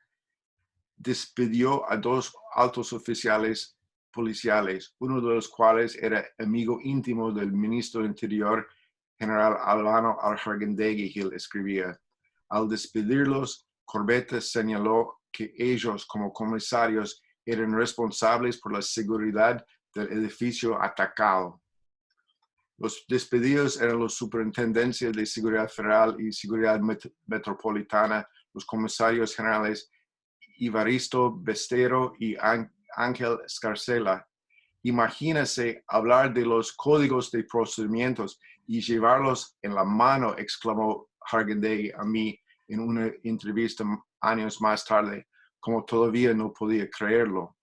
Speaker 3: despidió a 2 altos oficiales policiales, uno de los cuales era amigo íntimo del ministro del Interior, general Albano Aljargendegui. Hill escribía. Al despedirlos, Corbetta señaló que ellos, como comisarios, eran responsables por la seguridad del edificio atacado. Los despedidos eran los superintendencias de Seguridad Federal y Seguridad Metropolitana, los comisarios generales Ivaristo Bestero y Ángel Scarcella. Imagínese hablar de los códigos de procedimientos y llevarlos en la mano, exclamó Jargendegui a mí en una entrevista años más tarde, como todavía no podía creerlo.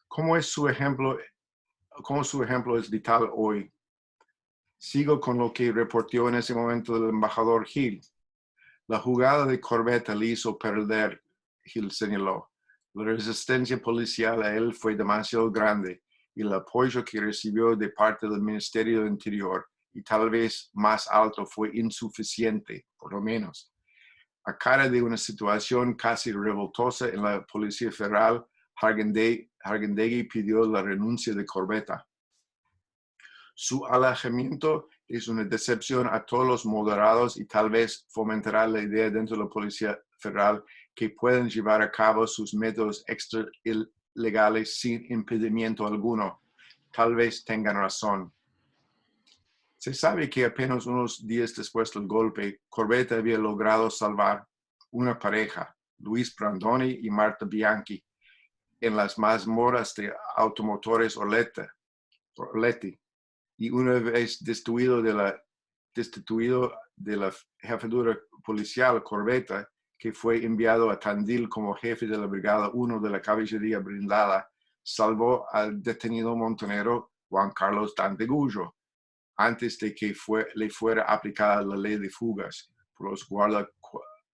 Speaker 3: ¿Cómo su ejemplo es vital hoy? Sigo con lo que reportó en ese momento el embajador Hill. La jugada de Corbetta le hizo perder, Hill señaló. La resistencia policial a él fue demasiado grande y el apoyo que recibió de parte del Ministerio del Interior y tal vez más alto fue insuficiente, por lo menos. A cara de una situación casi revoltosa en la Policía Federal, Jargendegui pidió la renuncia de Corbetta. Su alejamiento es una decepción a todos los moderados y tal vez fomentará la idea dentro de la Policía Federal que pueden llevar a cabo sus métodos extra ilegales sin impedimento alguno. Tal vez tengan razón. Se sabe que apenas unos días después del golpe, Corbetta había logrado salvar una pareja, Luis Brandoni y Marta Bianchi, en las mazmorras de automotores Orletti. Y una vez destituido de la jefatura policial, Corbetta, que fue enviado a Tandil como jefe de la Brigada 1 de la Caballería Blindada, salvó al detenido montonero Juan Carlos Dantegullo, antes de que le fuera aplicada la ley de fugas por los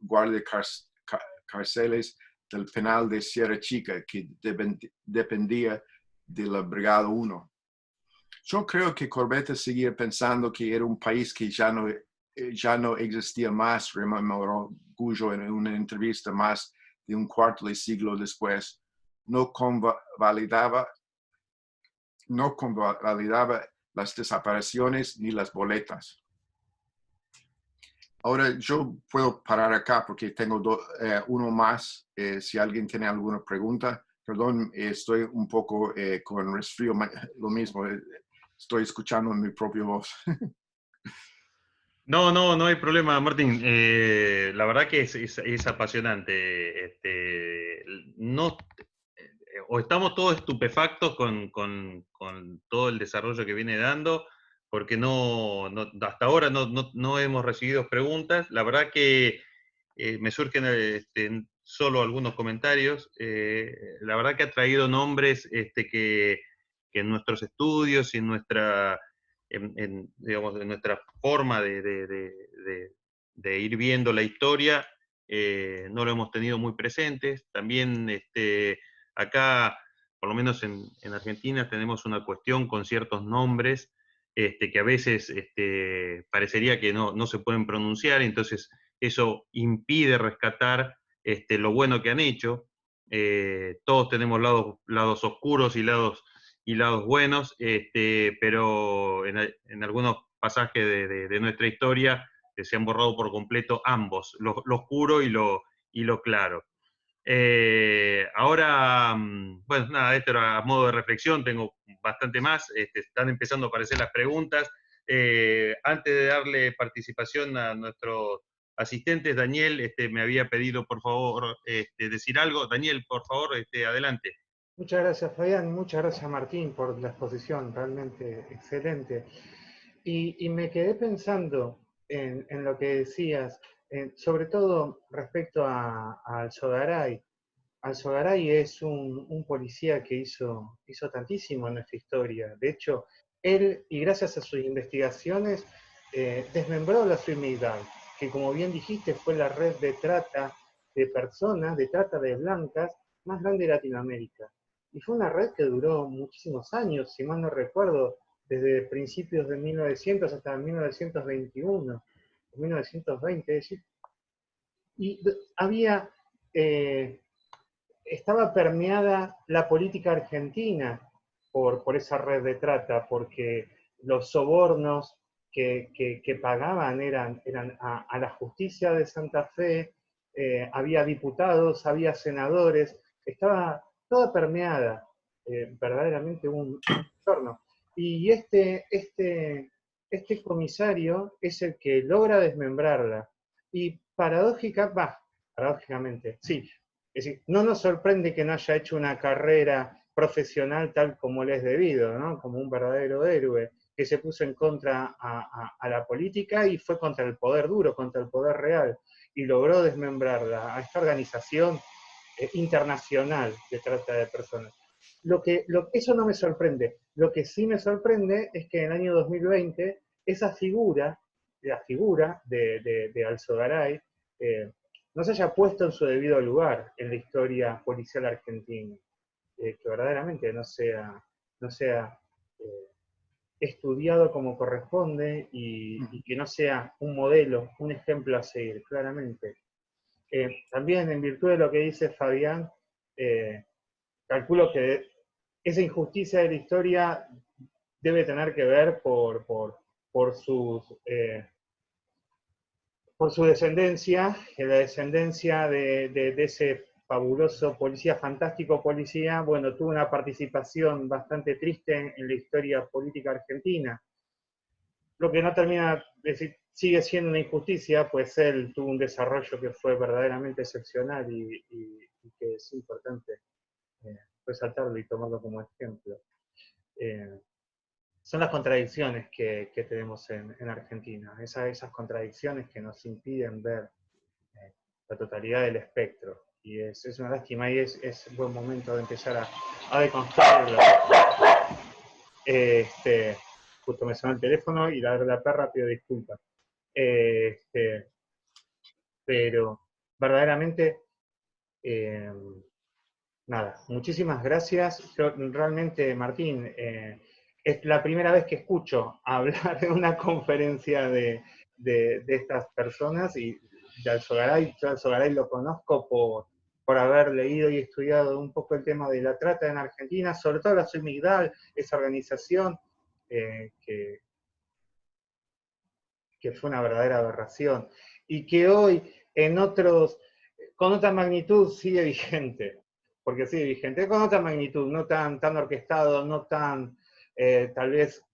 Speaker 3: guardiacárceles del penal de Sierra Chica, que dependía de la Brigada 1. Yo creo que Corbetta seguía pensando que era un país que ya no existía más, rememoró Gullo en una entrevista más de un cuarto de siglo después. No convalidaba las desapariciones ni las boletas. Ahora yo puedo parar acá porque tengo uno más. Si alguien tiene alguna pregunta, perdón, estoy un poco con resfrío, lo mismo, estoy escuchando mi propia voz.
Speaker 1: No hay problema, Martín. La verdad que es apasionante. No, o estamos todos estupefactos con todo el desarrollo que viene dando, porque hasta ahora no hemos recibido preguntas. La verdad que me surgen solo algunos comentarios. La verdad que ha traído nombres que en nuestros estudios y en digamos, en nuestra forma de ir viendo la historia, no lo hemos tenido muy presentes. También acá, por lo menos en Argentina, tenemos una cuestión con ciertos nombres que a veces parecería que no se pueden pronunciar, entonces eso impide rescatar lo bueno que han hecho. Todos tenemos lados oscuros y lados buenos, pero en algunos pasajes de nuestra historia se han borrado por completo ambos, lo oscuro y lo claro. Ahora, bueno, nada, esto era a modo de reflexión, tengo bastante más, están empezando a aparecer las preguntas. Antes de darle participación a nuestros asistentes, Daniel me había pedido, por favor, decir algo. Daniel, por favor, adelante.
Speaker 4: Muchas gracias, Fabián. Muchas gracias, Martín, por la exposición, realmente excelente. Y me quedé pensando en lo que decías, sobre todo respecto a Alzogaray. Alzogaray es un policía que hizo tantísimo en nuestra historia. De hecho, él, y gracias a sus investigaciones, desmembró la Suimidad, que como bien dijiste fue la red de trata de personas, de trata de blancas, más grande de Latinoamérica. Y fue una red que duró muchísimos años, si mal no recuerdo, desde principios de 1900 hasta 1921, 1920, es decir, y había, estaba permeada la política argentina por esa red de trata, porque los sobornos que pagaban eran a la justicia de Santa Fe, había diputados, había senadores, estaba toda permeada, verdaderamente un entorno. Y este comisario es el que logra desmembrarla. Y paradójicamente, sí, es decir, no nos sorprende que no haya hecho una carrera profesional tal como le es debido, ¿no? Como un verdadero héroe, que se puso en contra a la política y fue contra el poder duro, contra el poder real, y logró desmembrarla a esta organización internacional de trata de personas. Eso no me sorprende. Lo que sí me sorprende es que en el año 2020 esa figura, la figura de Alzogaray, no se haya puesto en su debido lugar en la historia policial argentina, que verdaderamente no sea estudiado como corresponde y que no sea un modelo, un ejemplo a seguir, claramente. También en virtud de lo que dice Fabián, calculo que esa injusticia de la historia debe tener que ver por su descendencia, la descendencia de ese fabuloso policía, fantástico policía, bueno, tuvo una participación bastante triste en la historia política argentina. Lo que no termina, sigue siendo una injusticia, pues él tuvo un desarrollo que fue verdaderamente excepcional y que es importante resaltarlo y tomarlo como ejemplo. Son las contradicciones que tenemos en Argentina, esas contradicciones que nos impiden ver la totalidad del espectro. Y es una lástima y es un buen momento de empezar a deconstruirlo. Justo me sonó el teléfono y la perra pido disculpas. Pero verdaderamente, nada, muchísimas gracias. Yo realmente, Martín, es la primera vez que escucho hablar de una conferencia de estas personas y de Alzogaray. Yo Alzogaray lo conozco por haber leído y estudiado un poco el tema de la trata en Argentina, sobre todo la Submigdal, esa organización que fue una verdadera aberración y que hoy con otra magnitud sigue vigente, porque sigue vigente, con otra magnitud, no tan orquestado, no tan, tal vez,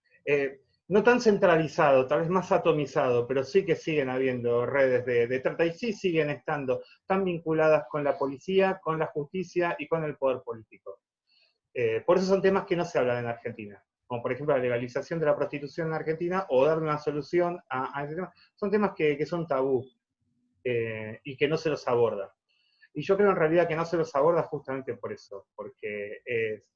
Speaker 4: no tan centralizado, tal vez más atomizado, pero sí que siguen habiendo redes de trata y sí siguen estando tan vinculadas con la policía, con la justicia y con el poder político. Por eso son temas que no se hablan en Argentina, como por ejemplo la legalización de la prostitución en Argentina o dar una solución a ese tema. Son temas que son tabú y que no se los aborda. Y yo creo en realidad que no se los aborda justamente por eso, porque es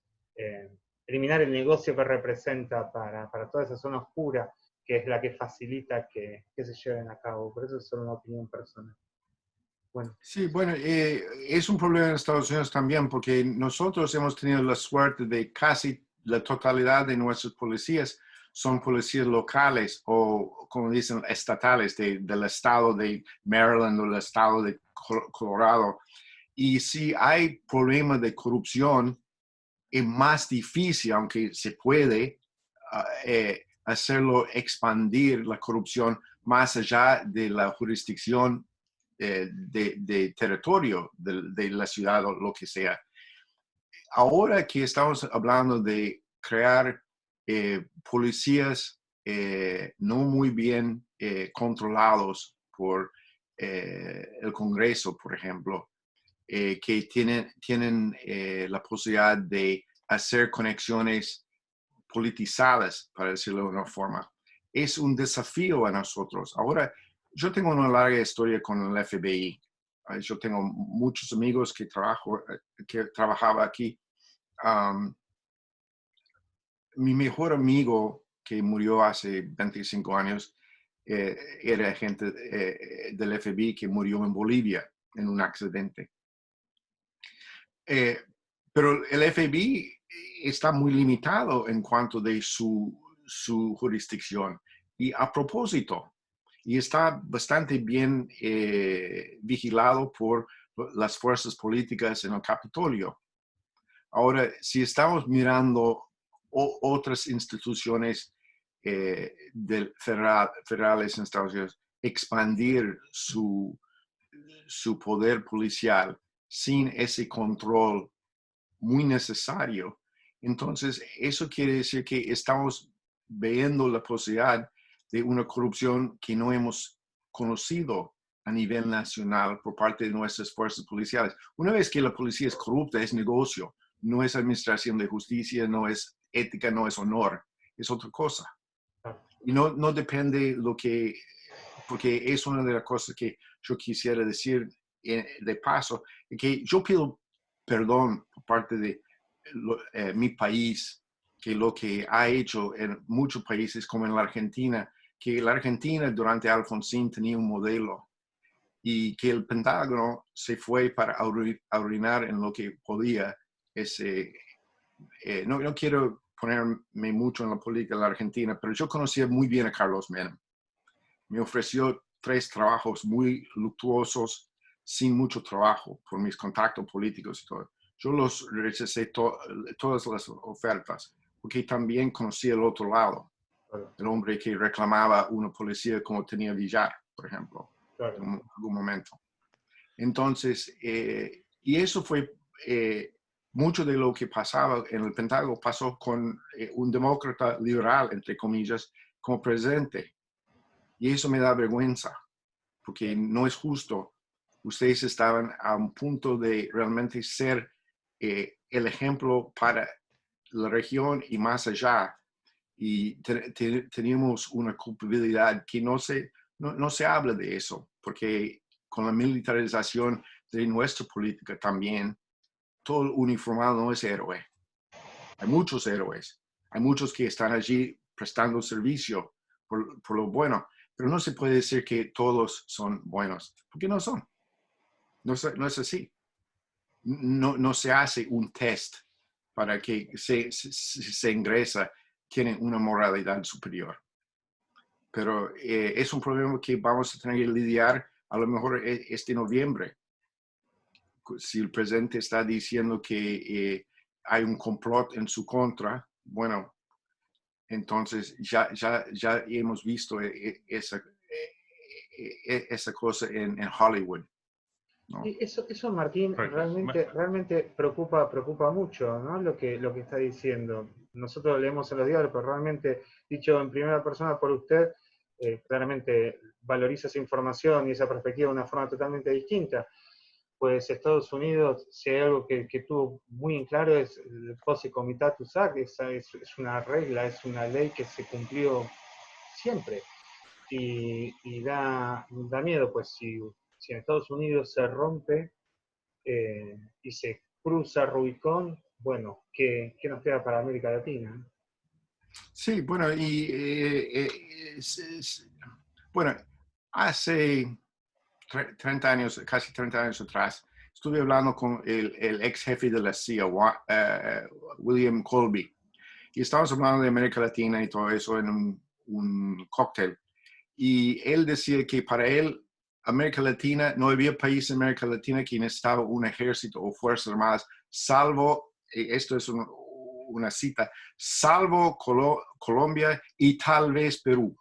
Speaker 4: eliminar el negocio que representa para toda esa zona oscura, que es la que facilita que se lleven a cabo. Por eso es solo una opinión personal. Bueno.
Speaker 3: Sí, bueno, es un problema en Estados Unidos también porque nosotros hemos tenido la suerte de casi la totalidad de nuestros policías son policías locales o, como dicen, estatales del estado de Maryland o del estado de Colorado. Y si hay problemas de corrupción, es más difícil, aunque se puede hacerlo expandir la corrupción más allá de la jurisdicción de territorio de la ciudad o lo que sea. Ahora que estamos hablando de crear policías no muy bien controlados por el Congreso, por ejemplo, que tienen la posibilidad de hacer conexiones politizadas, para decirlo de una forma. Es un desafío a nosotros. Ahora, yo tengo una larga historia con el FBI. Yo tengo muchos amigos que trabajaba aquí. Mi mejor amigo, que murió hace 25 años, era agente del FBI que murió en Bolivia en un accidente. Pero el FBI está muy limitado en cuanto de su jurisdicción. Y a propósito, y está bastante bien vigilado por las fuerzas políticas en el Capitolio. Ahora, si estamos mirando otras instituciones federales en Estados Unidos, expandir su poder policial sin ese control muy necesario, entonces eso quiere decir que estamos viendo la posibilidad de una corrupción que no hemos conocido a nivel nacional por parte de nuestras fuerzas policiales. Una vez que la policía es corrupta, es negocio, no es administración de justicia, no es ética, no es honor, es otra cosa. Y no depende porque es una de las cosas que yo quisiera decir de paso, que yo pido perdón por parte de mi país, que lo que ha hecho en muchos países como en la Argentina, que la Argentina durante Alfonsín tenía un modelo y que el Pentágono se fue para arruinar en lo que podía. No quiero ponerme mucho en la política de la Argentina, pero yo conocía muy bien a Carlos Menem. Me ofreció 3 trabajos muy luctuosos, sin mucho trabajo, por mis contactos políticos y todo. Yo los rechacé todas las ofertas, porque también conocía el otro lado. El hombre que reclamaba una policía como tenía Villar, por ejemplo, en algún momento. Entonces, y eso fue mucho de lo que pasaba en el Pentágono, pasó con un demócrata liberal, entre comillas, como presidente. Y eso me da vergüenza, porque no es justo. Ustedes estaban a un punto de realmente ser el ejemplo para la región y más allá. Y teníamos una culpabilidad que no se habla de eso, porque con la militarización de nuestra política también, todo el uniformado no es héroe. Hay muchos héroes, hay muchos que están allí prestando servicio por lo bueno, pero no se puede decir que todos son buenos, porque no son. No es así. No se hace un test para que se ingresa, tienen una moralidad superior. Pero es un problema que vamos a tener que lidiar a lo mejor este noviembre. Si el presidente está diciendo que hay un complot en su contra, bueno, entonces ya hemos visto esa cosa en Hollywood, ¿no?
Speaker 4: Y eso Martín,
Speaker 1: Correcto.
Speaker 4: realmente preocupa mucho, ¿no? Lo que está diciendo. Nosotros leemos en los diarios, pero realmente, dicho en primera persona por usted, claramente valoriza esa información y esa perspectiva de una forma totalmente distinta. Pues Estados Unidos, si hay algo que tuvo muy en claro, es el Posse Comitatus Act, es una regla, es una ley que se cumplió siempre. Y da miedo, pues si en Estados Unidos se rompe y se cruza Rubicón, bueno, ¿qué nos queda para América Latina?
Speaker 3: Sí, bueno, bueno, hace 30 años, casi 30 años atrás, estuve hablando con el ex jefe de la CIA, William Colby, y estábamos hablando de América Latina y todo eso en un cóctel. Y él decía que para él, América Latina, no había país en América Latina que necesitaba un ejército o fuerzas armadas, salvo, esto es una cita, salvo Colombia y tal vez Perú.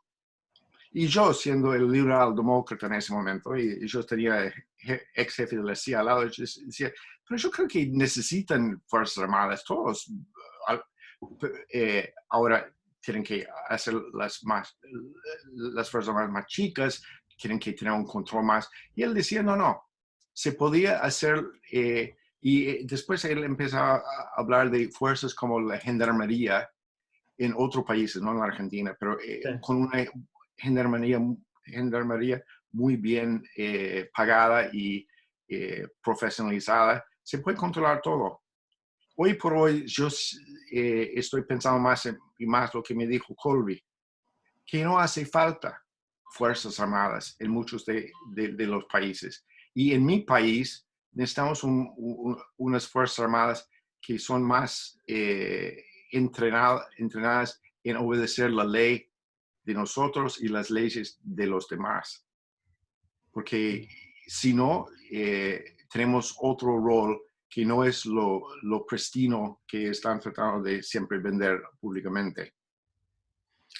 Speaker 3: Y yo, siendo el liberal demócrata en ese momento, y yo tenía ex jefe de la CIA al lado, yo decía, pero yo creo que necesitan fuerzas armadas todos. Ahora tienen que hacer las fuerzas armadas más chicas, tienen que tener un control más. Y él decía, no, se podía hacer, y después él empezaba a hablar de fuerzas como la gendarmería en otros países, no en la Argentina, pero sí, con una gendarmería muy bien pagada y profesionalizada, se puede controlar todo. Hoy por hoy yo estoy pensando más y más lo que me dijo Colby, que no hace falta fuerzas armadas en muchos de los países. Y en mi país necesitamos unas fuerzas armadas que son más entrenadas en obedecer la ley de nosotros y las leyes de los demás. Porque si no, tenemos otro rol que no es lo pristino que están tratando de siempre vender públicamente.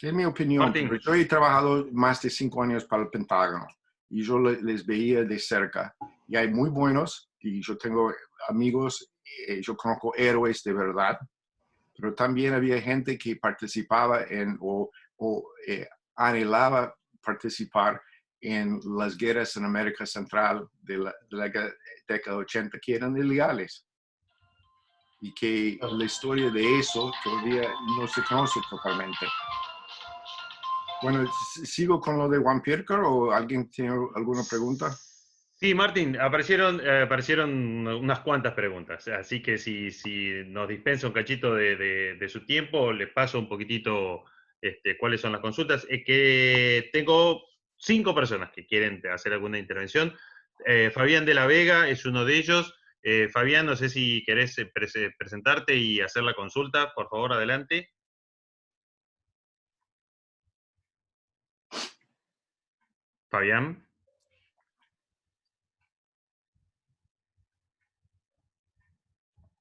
Speaker 3: Es mi opinión,
Speaker 1: Martín.
Speaker 3: pero yo he trabajado más de 5 años para el Pentágono y yo les veía de cerca. Y hay muy buenos, y yo tengo amigos, yo conozco héroes de verdad, pero también había gente que participaba o anhelaba participar en las guerras en América Central de la década 80 que eran ilegales. Y que la historia de eso todavía no se conoce totalmente. Bueno, ¿sigo con lo de Juan Pierre o alguien tiene alguna pregunta?
Speaker 1: Sí, Martín, aparecieron unas cuantas preguntas, así que si nos dispensa un cachito de su tiempo, les paso un poquitito cuáles son las consultas. Es que tengo 5 personas que quieren hacer alguna intervención. Fabián de la Vega es uno de ellos. Fabián, no sé si querés presentarte y hacer la consulta, por favor, adelante. Fabián.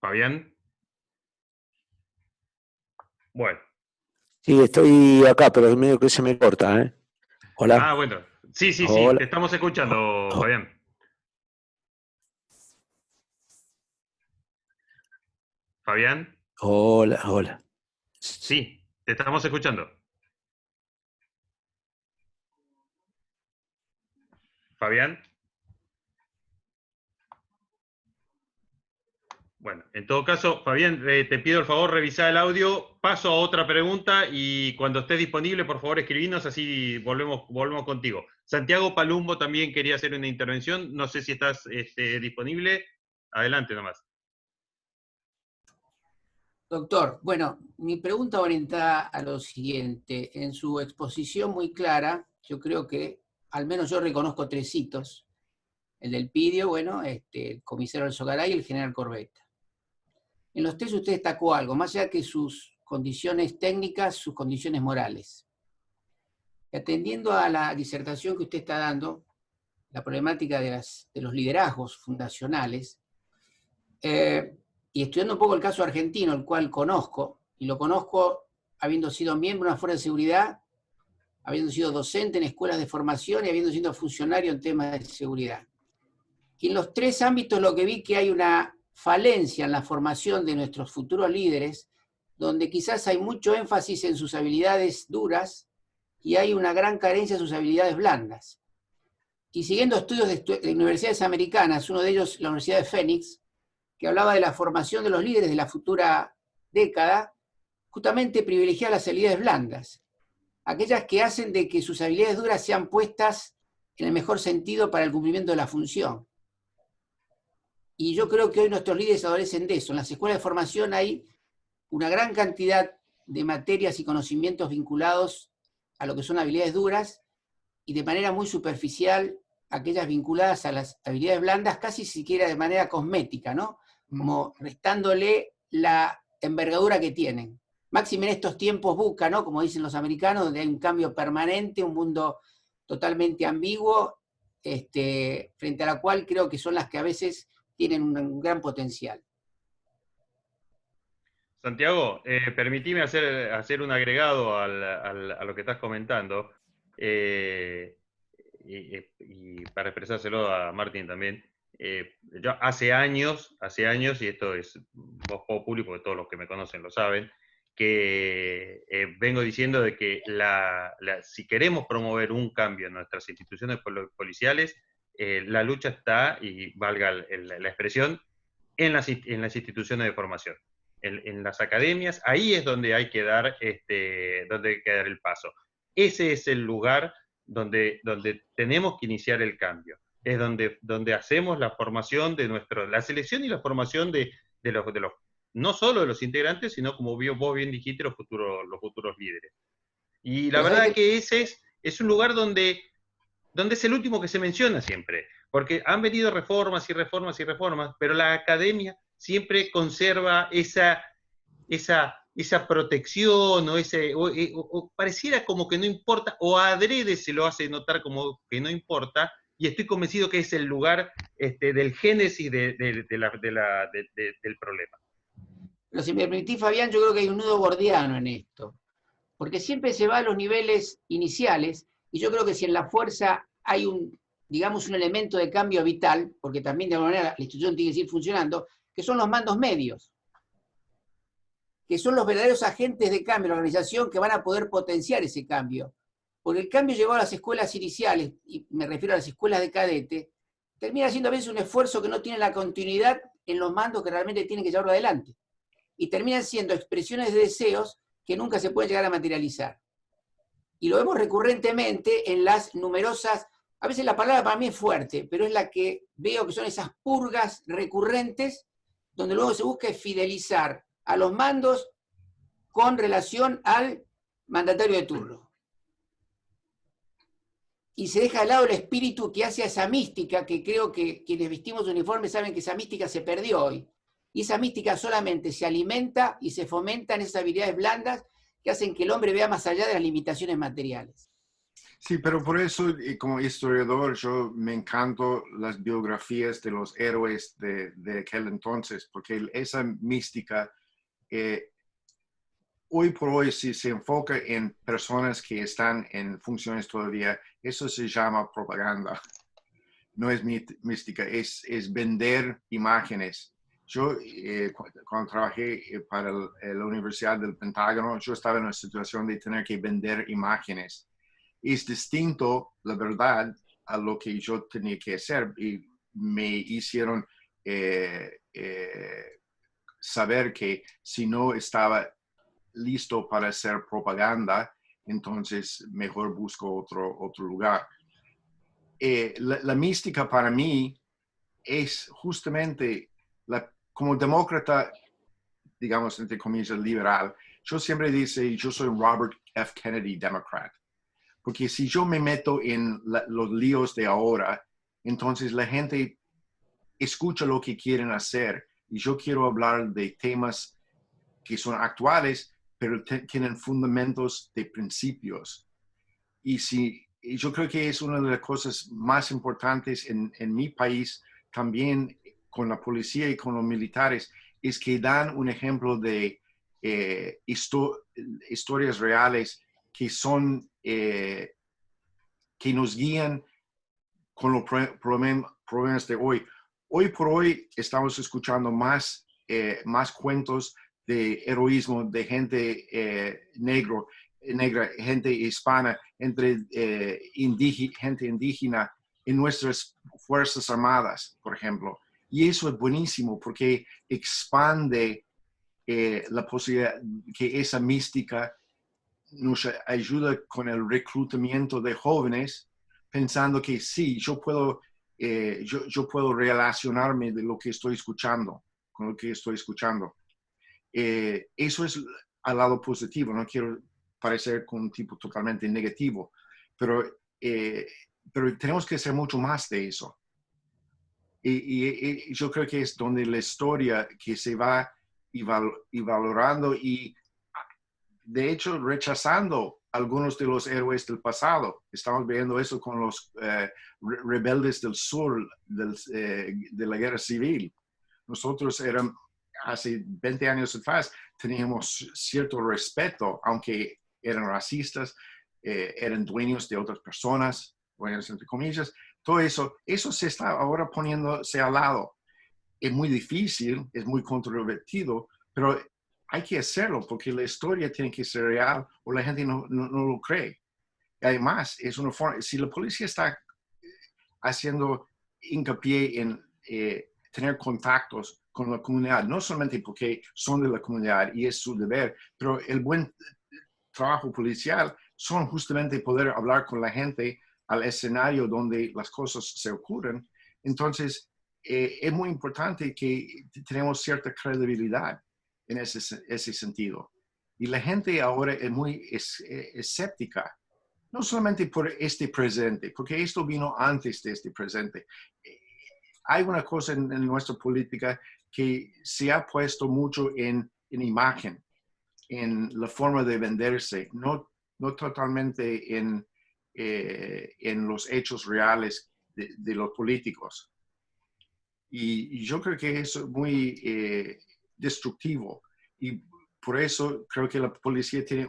Speaker 1: Fabián. Bueno.
Speaker 5: Sí, estoy acá, pero es medio que se me corta, ¿eh? Hola.
Speaker 1: Ah, bueno. Sí,
Speaker 5: Hola.
Speaker 1: te estamos escuchando, Fabián. Fabián.
Speaker 5: Hola.
Speaker 1: Sí, te estamos escuchando. Fabián. Bueno, en todo caso, Fabián, te pido el favor revisar el audio, paso a otra pregunta y cuando estés disponible, por favor, escribinos, así volvemos contigo. Santiago Palumbo también quería hacer una intervención. No sé si estás disponible. Adelante nomás.
Speaker 6: Doctor, bueno, mi pregunta orientada a lo siguiente. En su exposición muy clara, yo creo que al menos yo reconozco 3 hitos. El del Pidio, bueno, el comisario Alzogaray y el general Corbetta. En los 3 usted destacó algo, más allá que sus condiciones técnicas, sus condiciones morales. Y atendiendo a la disertación que usted está dando, la problemática de los liderazgos fundacionales, y estudiando un poco el caso argentino, el cual conozco, y lo conozco habiendo sido miembro de una fuerza de seguridad, habiendo sido docente en escuelas de formación y habiendo sido funcionario en temas de seguridad. Y en los 3 ámbitos lo que vi que hay una falencia en la formación de nuestros futuros líderes, donde quizás hay mucho énfasis en sus habilidades duras y hay una gran carencia en sus habilidades blandas. Y siguiendo estudios de universidades americanas, uno de ellos la Universidad de Phoenix, que hablaba de la formación de los líderes de la futura década, justamente privilegiaba las habilidades blandas, aquellas que hacen de que sus habilidades duras sean puestas en el mejor sentido para el cumplimiento de la función. Y yo creo que hoy nuestros líderes adolecen de eso. En las escuelas de formación hay una gran cantidad de materias y conocimientos vinculados a lo que son habilidades duras, y de manera muy superficial aquellas vinculadas a las habilidades blandas, casi siquiera de manera cosmética, ¿no? Como restándole la envergadura que tienen. Máxime en estos tiempos VUCA, ¿no? Como dicen los americanos, donde hay un cambio permanente, un mundo totalmente ambiguo, frente a la cual creo que son las que a veces tienen un gran potencial.
Speaker 1: Santiago, permitime hacer un agregado a lo que estás comentando, y para expresárselo a Martín también. Yo hace años, y esto es voz populi, porque todos los que me conocen lo saben, que vengo diciendo de que si queremos promover un cambio en nuestras instituciones policiales, la lucha está, y valga la expresión, en las instituciones de formación. En las academias, ahí es donde hay que dar el paso. Ese es el lugar donde tenemos que iniciar el cambio. Es donde hacemos la formación de la selección y la formación de los, no solo de los integrantes, sino, como vos bien dijiste, los futuros líderes. Y la verdad que ese es un lugar donde es el último que se menciona siempre, porque han venido reformas y reformas y reformas, pero la academia siempre conserva esa protección, o pareciera como que no importa, o adrede se lo hace notar como que no importa, y estoy convencido que es el lugar del génesis del problema.
Speaker 6: Pero si me permitís, Fabián, yo creo que hay un nudo gordiano en esto, porque siempre se va a los niveles iniciales, y yo creo que si en la fuerza hay digamos, un elemento de cambio vital, porque también de alguna manera la institución tiene que seguir funcionando, que son los mandos medios, que son los verdaderos agentes de cambio de la organización que van a poder potenciar ese cambio. Porque el cambio llevado a las escuelas iniciales, y me refiero a las escuelas de cadete, termina siendo a veces un esfuerzo que no tiene la continuidad en los mandos que realmente tienen que llevarlo adelante. Y terminan siendo expresiones de deseos que nunca se pueden llegar a materializar. Y lo vemos recurrentemente en las numerosas, a veces la palabra para mí es fuerte, pero es la que veo que son esas purgas recurrentes, donde luego se busca fidelizar a los mandos con relación al mandatario de turno. Y se deja de lado el espíritu que hace a esa mística, que creo que quienes vestimos uniformes saben que esa mística se perdió hoy. Y esa mística solamente se alimenta y se fomenta en esas habilidades blandas que hacen que el hombre vea más allá de las limitaciones materiales.
Speaker 3: Sí, pero por eso, como historiador, yo me encanto las biografías de los héroes de aquel entonces, porque esa mística, hoy por hoy, si se enfoca en personas que están en funciones todavía, eso se llama propaganda. No es mística, es vender imágenes. Yo, cuando trabajé para la Universidad del Pentágono, yo estaba en una situación de tener que vender imágenes. Es distinto, la verdad, a lo que yo tenía que hacer, y me hicieron saber que si no estaba listo para hacer propaganda, entonces mejor busco otro lugar. la mística para mí es justamente, como demócrata, digamos, entre comillas, liberal, yo siempre dice, yo soy Robert F. Kennedy, Democrat. Porque si yo me meto en los líos de ahora, entonces la gente escucha lo que quieren hacer. Y yo quiero hablar de temas que son actuales, pero tienen fundamentos de principios. Y yo creo que es una de las cosas más importantes en mi país, también con la policía y con los militares, es que dan un ejemplo de historias reales que son, que nos guían con los problemas de hoy. Hoy por hoy estamos escuchando más cuentos de heroísmo de gente negra, gente hispana, gente indígena en nuestras Fuerzas Armadas, por ejemplo. Y eso es buenísimo porque expande la posibilidad que esa mística nos ayuda con el reclutamiento de jóvenes, pensando que sí, yo puedo relacionarme de lo que estoy escuchando, con lo que estoy escuchando. Eso es al lado positivo, no quiero parecer con un tipo totalmente negativo, pero tenemos que hacer mucho más de eso. Y yo creo que es donde la historia que se va y valorando y de hecho rechazando algunos de los héroes del pasado. Estamos viendo eso con los rebeldes del sur de la guerra civil. Nosotros hace 20 años atrás teníamos cierto respeto, aunque eran racistas, eran dueños de otras personas, dueños entre comillas. Todo eso se está ahora poniéndose al lado. Es muy difícil, es muy controvertido, pero hay que hacerlo porque la historia tiene que ser real o la gente no lo cree. Y además, es una forma, si la policía está haciendo hincapié en tener contactos con la comunidad, no solamente porque son de la comunidad y es su deber, pero el buen trabajo policial son justamente poder hablar con la gente al escenario donde las cosas se ocurren. Entonces, es muy importante que tenemos cierta credibilidad en ese sentido. Y la gente ahora es muy escéptica, no solamente por este presente, porque esto vino antes de este presente. Hay una cosa en nuestra política que se ha puesto mucho en imagen, en la forma de venderse, no totalmente en los hechos reales de los políticos. Y yo creo que eso es muy destructivo. Y por eso creo que la policía tiene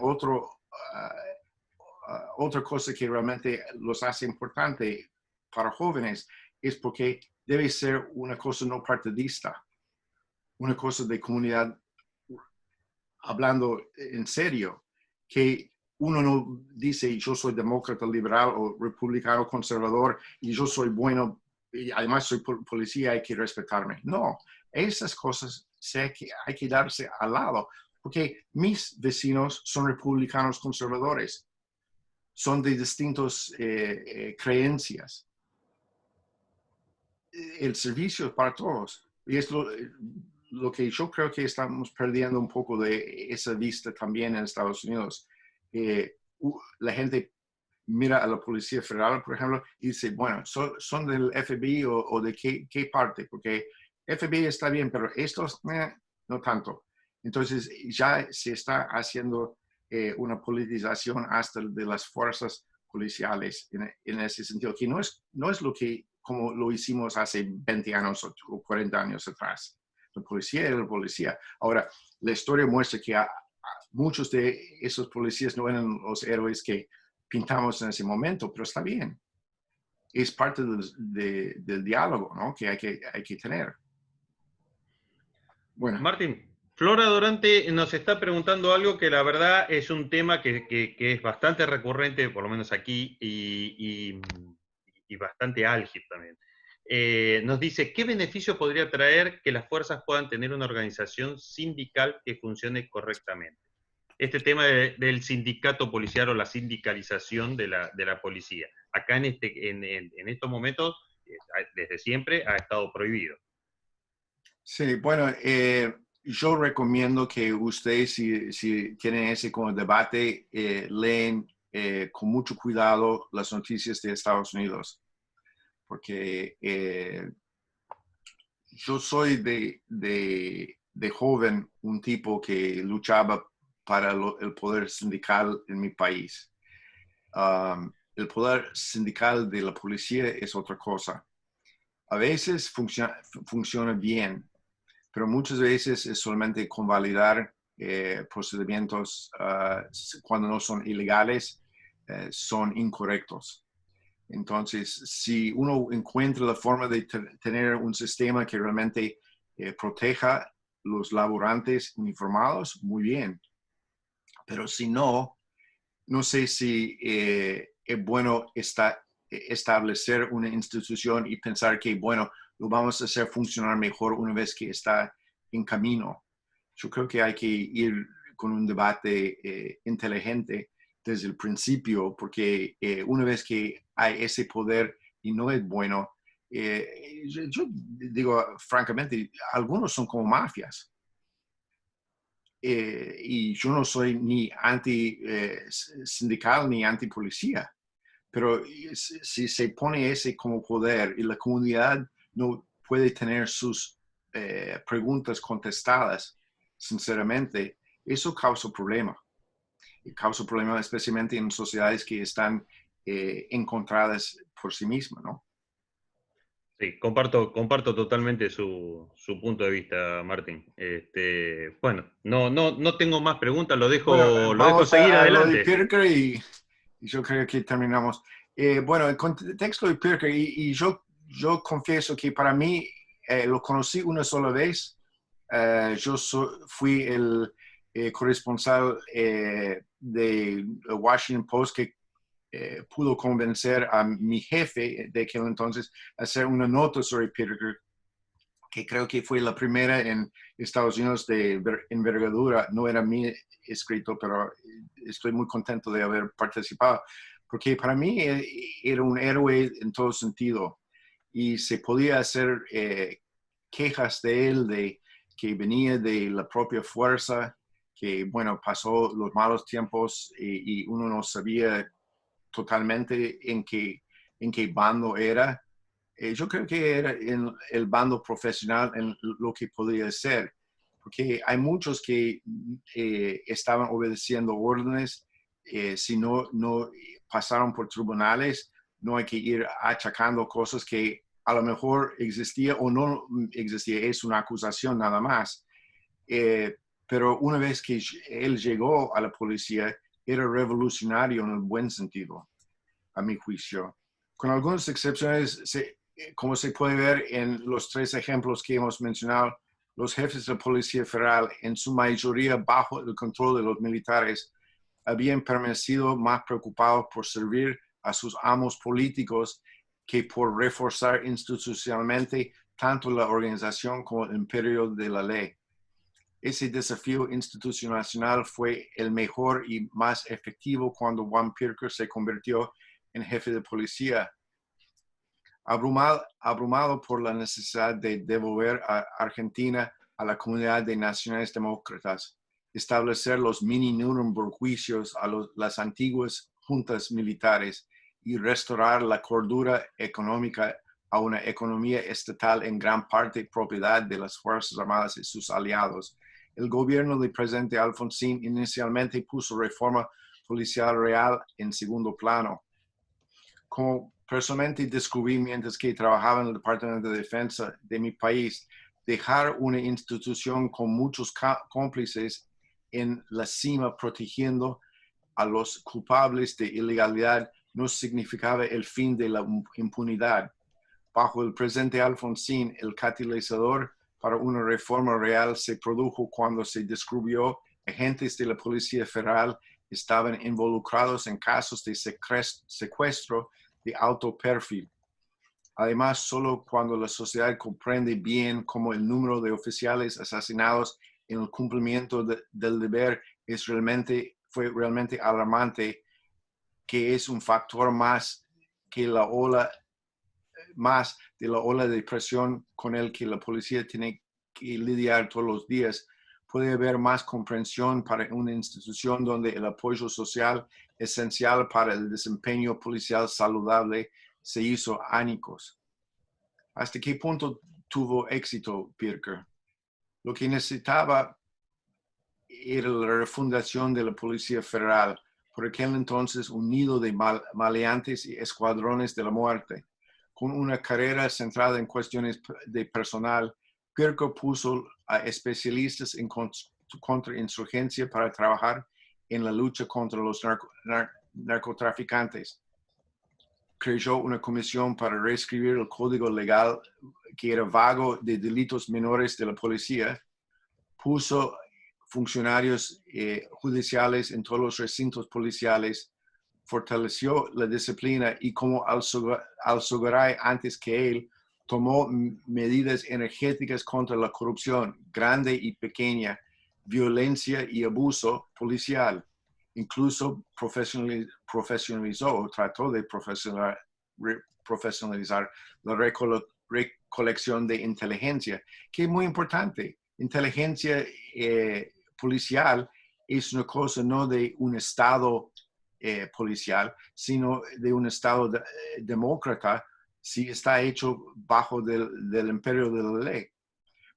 Speaker 3: otra cosa que realmente los hace importante para jóvenes, es porque debe ser una cosa no partidista, una cosa de comunidad, hablando en serio, que uno no dice yo soy demócrata liberal o republicano conservador y yo soy bueno y además soy policía, hay que respetarme. No, esas cosas hay que darse al lado, porque mis vecinos son republicanos conservadores, son de distintas creencias. El servicio es para todos. Y es lo que yo creo que estamos perdiendo un poco de esa vista también en Estados Unidos. La gente mira a la Policía Federal, por ejemplo, y dice, bueno, ¿son del FBI o de qué parte? Porque FBI está bien, pero estos no tanto. Entonces ya se está haciendo una politización hasta de las fuerzas policiales en ese sentido, que no es lo que como lo hicimos hace 20 años o 40 años atrás. La policía era la policía. Ahora, la historia muestra que muchos de esos policías no eran los héroes que pintamos en ese momento, pero está bien. Es parte del diálogo, ¿no? Que hay que tener. Bueno.
Speaker 1: Martín, Flora Dorante nos está preguntando algo que la verdad es un tema que es bastante recurrente, por lo menos aquí, y bastante álgido también. Nos dice, ¿qué beneficio podría traer que las fuerzas puedan tener una organización sindical que funcione correctamente? este tema del sindicato policial o la sindicalización de la policía. Acá en estos momentos, desde siempre, ha estado prohibido.
Speaker 3: Sí, bueno, yo recomiendo que ustedes, si tienen ese como debate, leen con mucho cuidado las noticias de Estados Unidos, porque yo soy de joven un tipo que luchaba para el poder sindical en mi país. El poder sindical de la policía es otra cosa. A veces funciona bien, pero muchas veces es solamente convalidar procedimientos cuando no son ilegales, son incorrectos. Entonces, si uno encuentra la forma de tener un sistema que realmente proteja los laborantes uniformados, muy bien. Pero si no, no sé si es bueno establecer una institución y pensar que, bueno, lo vamos a hacer funcionar mejor una vez que está en camino. Yo creo que hay que ir con un debate inteligente desde el principio, porque una vez que hay ese poder y no es bueno, yo digo francamente, algunos son como mafias. Y yo no soy ni anti-sindical ni anti-policía, pero si se pone ese como poder y la comunidad no puede tener sus preguntas contestadas, sinceramente, eso causa problema. Y causa problema especialmente en sociedades que están encontradas por sí mismas, ¿no?
Speaker 1: Sí, comparto totalmente su punto de vista, Martín. Bueno, no tengo más preguntas, lo dejo
Speaker 3: Vamos
Speaker 1: seguir
Speaker 3: a lo de
Speaker 1: adelante.
Speaker 3: Pirker y yo creo que terminamos. Bueno, el contexto de Pirker, y yo confieso que para mí lo conocí una sola vez. Yo fui el corresponsal de Washington Post que pudo convencer a mi jefe de aquel entonces a hacer una nota sobre Pirker, que creo que fue la primera en Estados Unidos de envergadura. No era mi escrito, pero estoy muy contento de haber participado, porque para mí era un héroe en todo sentido y se podía hacer quejas de él, de que venía de la propia fuerza, que bueno, pasó los malos tiempos y uno no sabía totalmente en qué bando era. Yo creo que era en el bando profesional en lo que podría ser, porque hay muchos que estaban obedeciendo órdenes, si no pasaron por tribunales, no hay que ir achacando cosas que a lo mejor existía o no existía, es una acusación nada más. Pero una vez que él llegó a la policía, era revolucionario en el buen sentido, a mi juicio. Con algunas excepciones, como se puede ver en los tres ejemplos que hemos mencionado, los jefes de la Policía Federal, en su mayoría bajo el control de los militares, habían permanecido más preocupados por servir a sus amos políticos que por reforzar institucionalmente tanto la organización como el imperio de la ley. Ese desafío institucional fue el mejor y más efectivo cuando Juan Pirker se convirtió en jefe de policía. Abrumado por la necesidad de devolver a Argentina a la comunidad de nacionales demócratas, establecer los mini Nuremberg juicios a las antiguas juntas militares y restaurar la cordura económica a una economía estatal en gran parte propiedad de las Fuerzas Armadas y sus aliados. El gobierno del presidente Alfonsín inicialmente puso reforma policial real en segundo plano. Como personalmente descubrí mientras que trabajaba en el Departamento de Defensa de mi país, dejar una institución con muchos cómplices en la cima protegiendo a los culpables de ilegalidad no significaba el fin de la impunidad. Bajo el presidente Alfonsín, el catalizador para una reforma real se produjo cuando se descubrió que agentes de la Policía Federal estaban involucrados en casos de secuestro de alto perfil. Además, solo cuando la sociedad comprende bien cómo el número de oficiales asesinados en el cumplimiento del deber fue realmente alarmante, que es un factor más de la ola de depresión con el que la policía tiene que lidiar todos los días. Puede haber más comprensión para una institución donde el apoyo social esencial para el desempeño policial saludable se hizo añicos. ¿Hasta qué punto tuvo éxito Pirker? Lo que necesitaba era la refundación de la Policía Federal, por aquel entonces un nido de maleantes y escuadrones de la muerte. Con una carrera centrada en cuestiones de personal, Pirker puso a especialistas en contrainsurgencia para trabajar en la lucha contra los narcotraficantes. Creó una comisión para reescribir el código legal que era vago de delitos menores de la policía. Puso funcionarios judiciales en todos los recintos policiales, fortaleció la disciplina y como Alzogaray antes que él, tomó medidas energéticas contra la corrupción grande y pequeña, violencia y abuso policial. Incluso profesionalizó, trató de profesionalizar la recolección de inteligencia, que es muy importante. Inteligencia policial es una cosa no de un estado policial, sino de un estado demócrata, si está hecho bajo del imperio de la ley.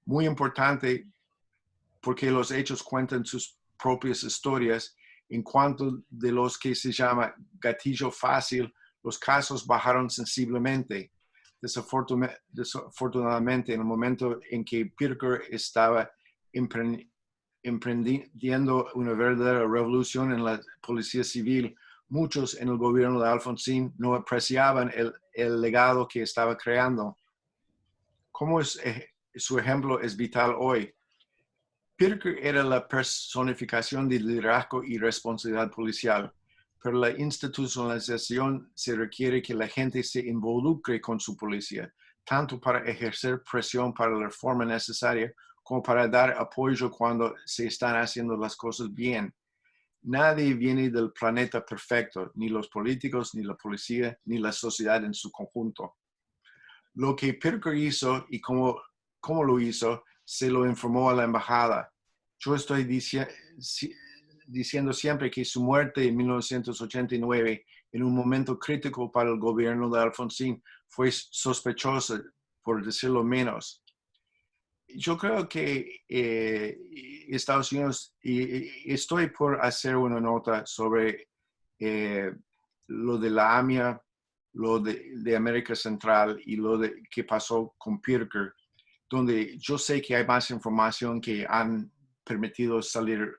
Speaker 3: Muy importante porque los hechos cuentan sus propias historias. En cuanto de los que se llama gatillo fácil, los casos bajaron sensiblemente. Desafortunadamente, en el momento en que Pirker estaba emprendiendo una verdadera revolución en la policía civil, muchos en el gobierno de Alfonsín no apreciaban el legado que estaba creando. ¿Cómo su ejemplo es vital hoy? Pirker era la personificación de liderazgo y responsabilidad policial, pero la institucionalización se requiere que la gente se involucre con su policía, tanto para ejercer presión para la reforma necesaria como para dar apoyo cuando se están haciendo las cosas bien. Nadie viene del planeta perfecto, ni los políticos, ni la policía, ni la sociedad en su conjunto. Lo que Pirker hizo y cómo lo hizo, se lo informó a la embajada. Yo estoy diciendo siempre que su muerte en 1989, en un momento crítico para el gobierno de Alfonsín, fue sospechosa, por decirlo menos. Yo creo que Estados Unidos, y estoy por hacer una nota sobre lo de la AMIA, lo de América Central y lo que pasó con Pirker, donde yo sé que hay más información que han permitido salir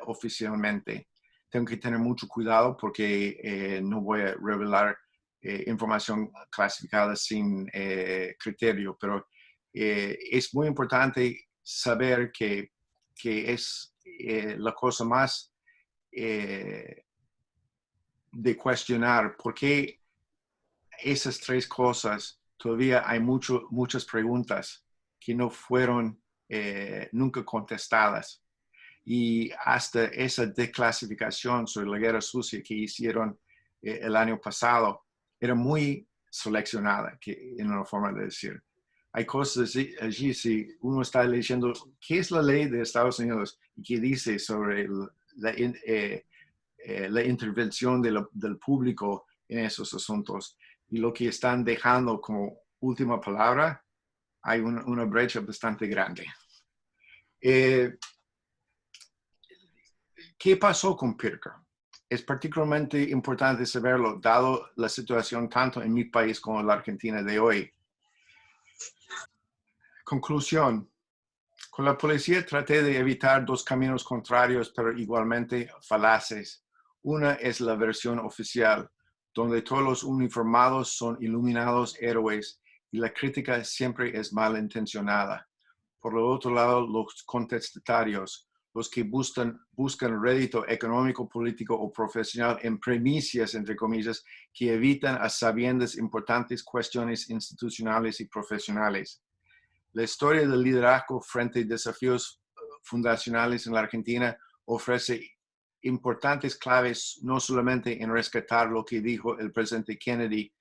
Speaker 3: oficialmente. Tengo que tener mucho cuidado porque no voy a revelar información clasificada sin criterio, pero es muy importante saber que es la cosa más de cuestionar por qué esas tres cosas. Todavía hay muchas preguntas que no fueron nunca contestadas. Y hasta esa desclasificación sobre la guerra sucia que hicieron el año pasado era muy seleccionada, en una forma de decir. Hay cosas allí, si uno está leyendo qué es la ley de Estados Unidos y qué dice sobre la intervención del público en esos asuntos y lo que están dejando como última palabra, hay una brecha bastante grande. ¿Qué pasó con Pirker? Es particularmente importante saberlo, dado la situación tanto en mi país como en la Argentina de hoy. Conclusión. Con la policía traté de evitar dos caminos contrarios, pero igualmente falaces. Una es la versión oficial, donde todos los uniformados son iluminados héroes y la crítica siempre es malintencionada. Por el otro lado, los contestatarios, los que buscan rédito económico, político o profesional en premisas, entre comillas, que evitan a sabiendas importantes cuestiones institucionales y profesionales. La historia del liderazgo frente a desafíos fundacionales en la Argentina ofrece importantes claves, no solamente en rescatar lo que dijo el presidente Kennedy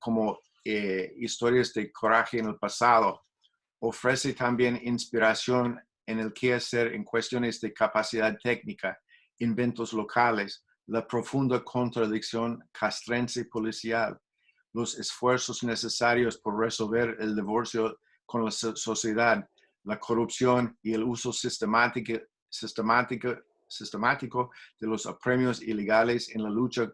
Speaker 3: como historias de coraje en el pasado, ofrece también inspiración en el qué hacer en cuestiones de capacidad técnica, inventos locales, la profunda contradicción castrense policial, los esfuerzos necesarios por resolver el divorcio con la sociedad, la corrupción y el uso sistemático de los apremios ilegales en la lucha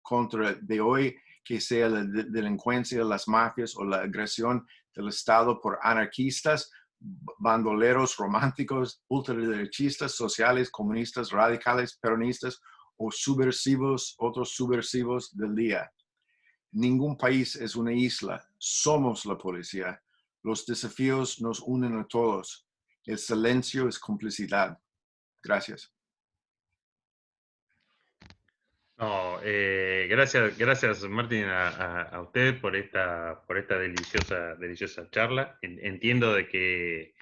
Speaker 3: contra de hoy, que sea la delincuencia, las mafias o la agresión del Estado por anarquistas, bandoleros románticos, ultraderechistas, sociales, comunistas, radicales, peronistas o subversivos, otros subversivos del día. Ningún país es una isla, somos la policía. Los desafíos nos unen a todos. El silencio es complicidad. Gracias.
Speaker 1: No, gracias Martín a usted por esta deliciosa charla. Entiendo de que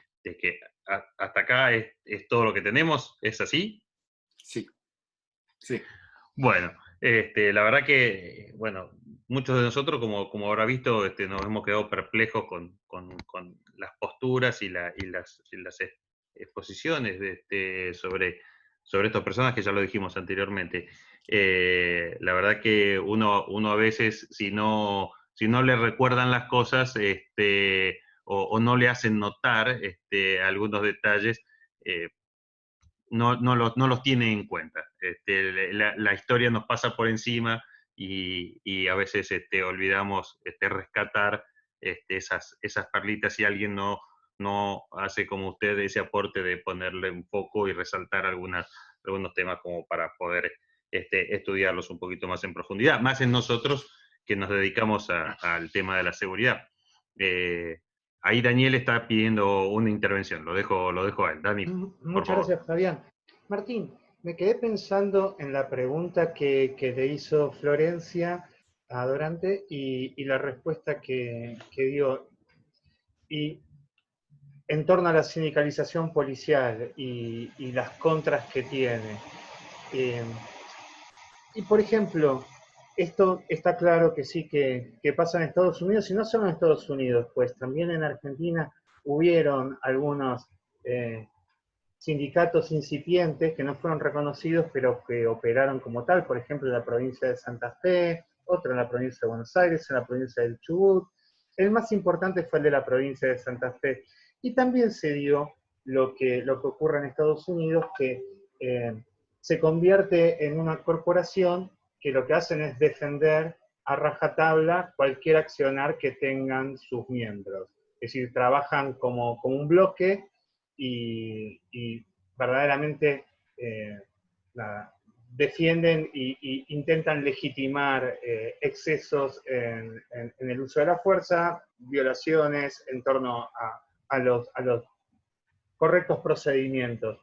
Speaker 1: hasta acá es todo lo que tenemos, ¿es así?
Speaker 3: Sí, sí.
Speaker 1: Bueno, la verdad que, bueno, muchos de nosotros, como habrá visto, nos hemos quedado perplejos con las posturas y las exposiciones sobre estas personas, que ya lo dijimos anteriormente. La verdad que uno a veces, si no le recuerdan las cosas o no le hacen notar algunos detalles, no los tiene en cuenta. La historia nos pasa por encima y a veces olvidamos rescatar esas perlitas, y alguien no hace como usted ese aporte de ponerle un foco y resaltar algunos temas como para poder estudiarlos un poquito más en profundidad, más en nosotros que nos dedicamos al tema de la seguridad. Ahí Daniel está pidiendo una intervención, lo dejo a él. Dani,
Speaker 4: Muchas gracias, Fabián. Martín, me quedé pensando en la pregunta que le hizo Florencia a Dorante y la respuesta que dio. Y en torno a la sindicalización policial y las contras que tiene. Y por ejemplo, esto está claro que sí que pasa en Estados Unidos, y no solo en Estados Unidos, pues también en Argentina hubieron algunos sindicatos incipientes que no fueron reconocidos, pero que operaron como tal, por ejemplo en la provincia de Santa Fe, otro en la provincia de Buenos Aires, en la provincia del Chubut. El más importante fue el de la provincia de Santa Fe. Y también se dio lo que ocurre en Estados Unidos, que se convierte en una corporación que lo que hacen es defender a rajatabla cualquier accionar que tengan sus miembros. Es decir, trabajan como un bloque y verdaderamente defienden e intentan legitimar excesos en el uso de la fuerza, violaciones en torno a los correctos procedimientos.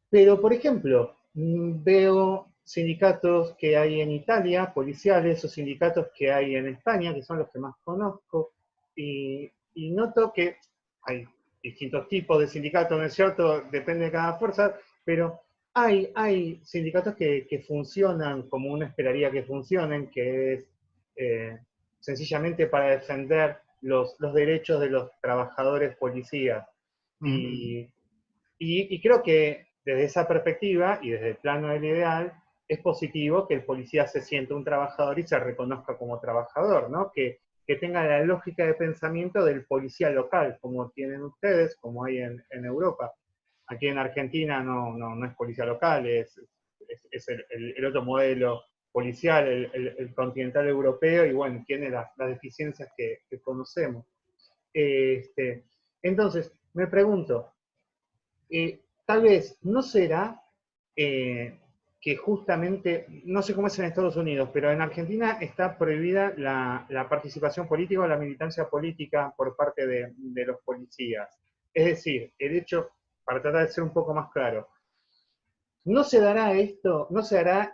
Speaker 4: Pero, por ejemplo, veo sindicatos que hay en Italia, policiales, o sindicatos que hay en España, que son los que más conozco, y noto que hay distintos tipos de sindicatos, ¿no es cierto? Depende de cada fuerza, pero hay sindicatos que funcionan como uno esperaría que funcionen, que es sencillamente para defender los derechos de los trabajadores policías. Y creo que desde esa perspectiva y desde el plano del ideal, es positivo que el policía se sienta un trabajador y se reconozca como trabajador, ¿no? Que tenga la lógica de pensamiento del policía local, como tienen ustedes, como hay en Europa. Aquí en Argentina no es policía local, es el otro modelo policial, el continental europeo, y bueno, tiene las deficiencias que conocemos. Entonces, me pregunto, tal vez no será que justamente, no sé cómo es en Estados Unidos, pero en Argentina está prohibida la participación política o la militancia política por parte de los policías. Es decir, el hecho, para tratar de ser un poco más claro, ¿no se dará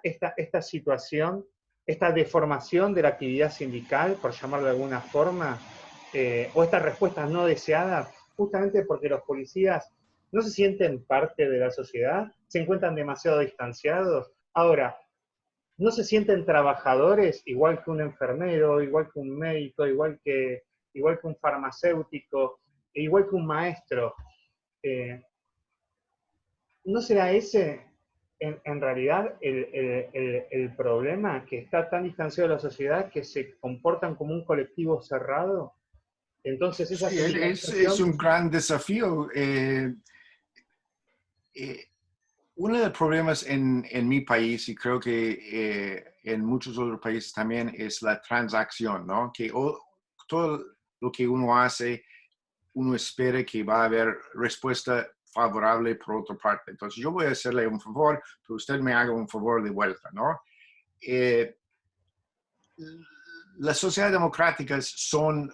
Speaker 4: esta situación, esta deformación de la actividad sindical, por llamarlo de alguna forma, o estas respuestas no deseadas, justamente porque los policías no se sienten parte de la sociedad, se encuentran demasiado distanciados. Ahora, no se sienten trabajadores igual que un enfermero, igual que un médico, igual que un farmacéutico, igual que un maestro. ¿No será ese en realidad el problema, que está tan distanciado de la sociedad que se comportan como un colectivo cerrado? Entonces esa
Speaker 3: Sí, es un gran desafío. Uno de los problemas en mi país, y creo que en muchos otros países también, es la transacción, ¿no? Que todo lo que uno hace, uno espera que va a haber respuesta favorable por otra parte. Entonces yo voy a hacerle un favor, pero usted me haga un favor de vuelta, ¿no? Las sociedades democráticas son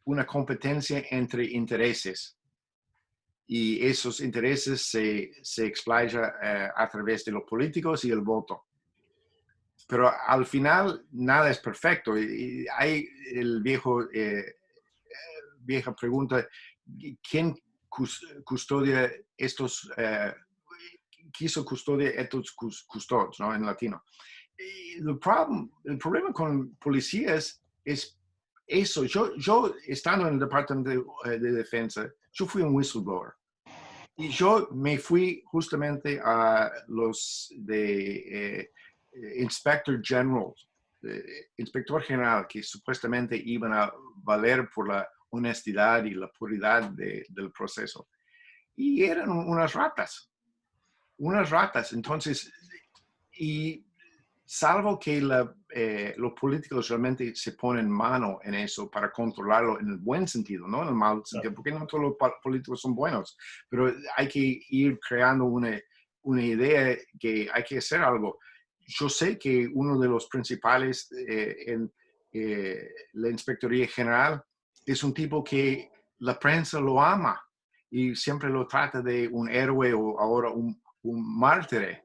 Speaker 3: una competencia entre intereses, y esos intereses se explayan a través de los políticos y el voto. Pero al final nada es perfecto. Y hay el vieja pregunta, ¿quién custodia estos, quiso custodia estos custodios, ¿no? En latino. Y el problema con policías es eso. Yo estando en el Departamento de Defensa, yo fui un whistleblower. Y yo me fui justamente a los de Inspector General, Inspector General, que supuestamente iban a valer por la honestidad y la puridad del proceso. Y eran unas ratas. Entonces, y salvo que los políticos realmente se ponen mano en eso para controlarlo en el buen sentido, no en el mal sentido, porque no todos los políticos son buenos, pero hay que ir creando una idea que hay que hacer algo. Yo sé que uno de los principales en la Inspectoría General es un tipo que la prensa lo ama y siempre lo trata de un héroe o ahora un mártir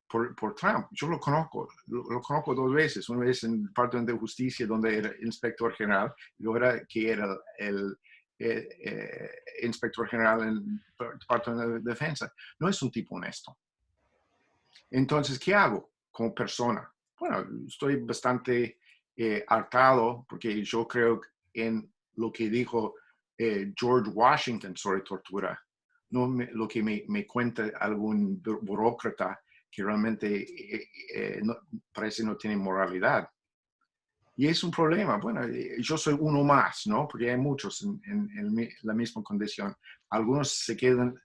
Speaker 3: por Trump. Yo lo conozco 2 veces. Una vez en el Departamento de Justicia, donde era inspector general, y ahora que era el inspector general en el Departamento de Defensa. No es un tipo honesto. Entonces, ¿qué hago como persona? Bueno, estoy bastante hartado, porque yo creo en lo que dijo George Washington sobre tortura, no lo que me cuenta algún burócrata que realmente parece no tiene moralidad. Y es un problema. Bueno, yo soy uno más, ¿no? Porque hay muchos en la misma condición. Algunos se quedan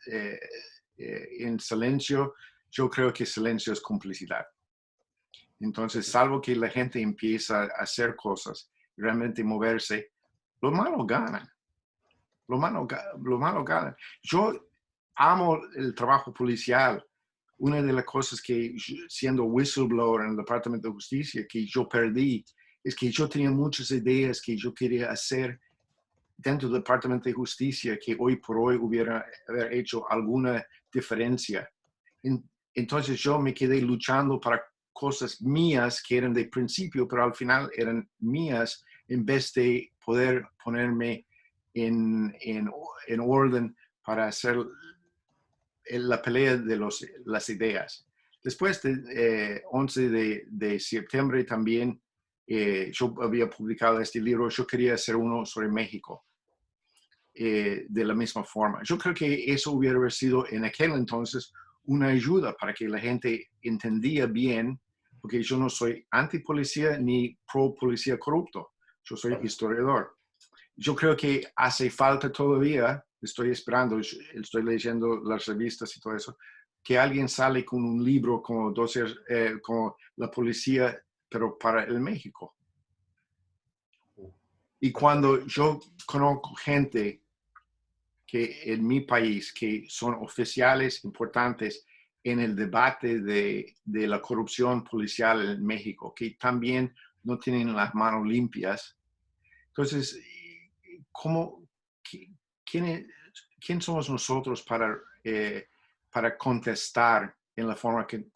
Speaker 3: en silencio. Yo creo que silencio es complicidad. Entonces, salvo que la gente empieza a hacer cosas, realmente moverse, los malos ganan. Los malos ganan. Yo amo el trabajo policial. Una de las cosas que, siendo whistleblower en el Departamento de Justicia, que yo perdí, es que yo tenía muchas ideas que yo quería hacer dentro del Departamento de Justicia que hoy por hoy hubiera haber hecho alguna diferencia. Entonces yo me quedé luchando para cosas mías que eran de principio, pero al final eran mías, en vez de poder ponerme en orden para hacer la pelea de las ideas. Después del 11 de septiembre también, yo había publicado este libro. Yo quería hacer uno sobre México de la misma forma. Yo creo que eso hubiera sido en aquel entonces una ayuda para que la gente entendía bien, porque yo no soy antipolicía ni pro policía corrupto. Yo soy historiador. Yo creo que hace falta todavía, estoy esperando, estoy leyendo las revistas y todo eso, que alguien sale con un libro como la policía, pero para el México. Y cuando yo conozco gente que en mi país, que son oficiales importantes en el debate de la corrupción policial en México, que también no tienen las manos limpias, entonces, ¿quién somos nosotros para contestar en la forma que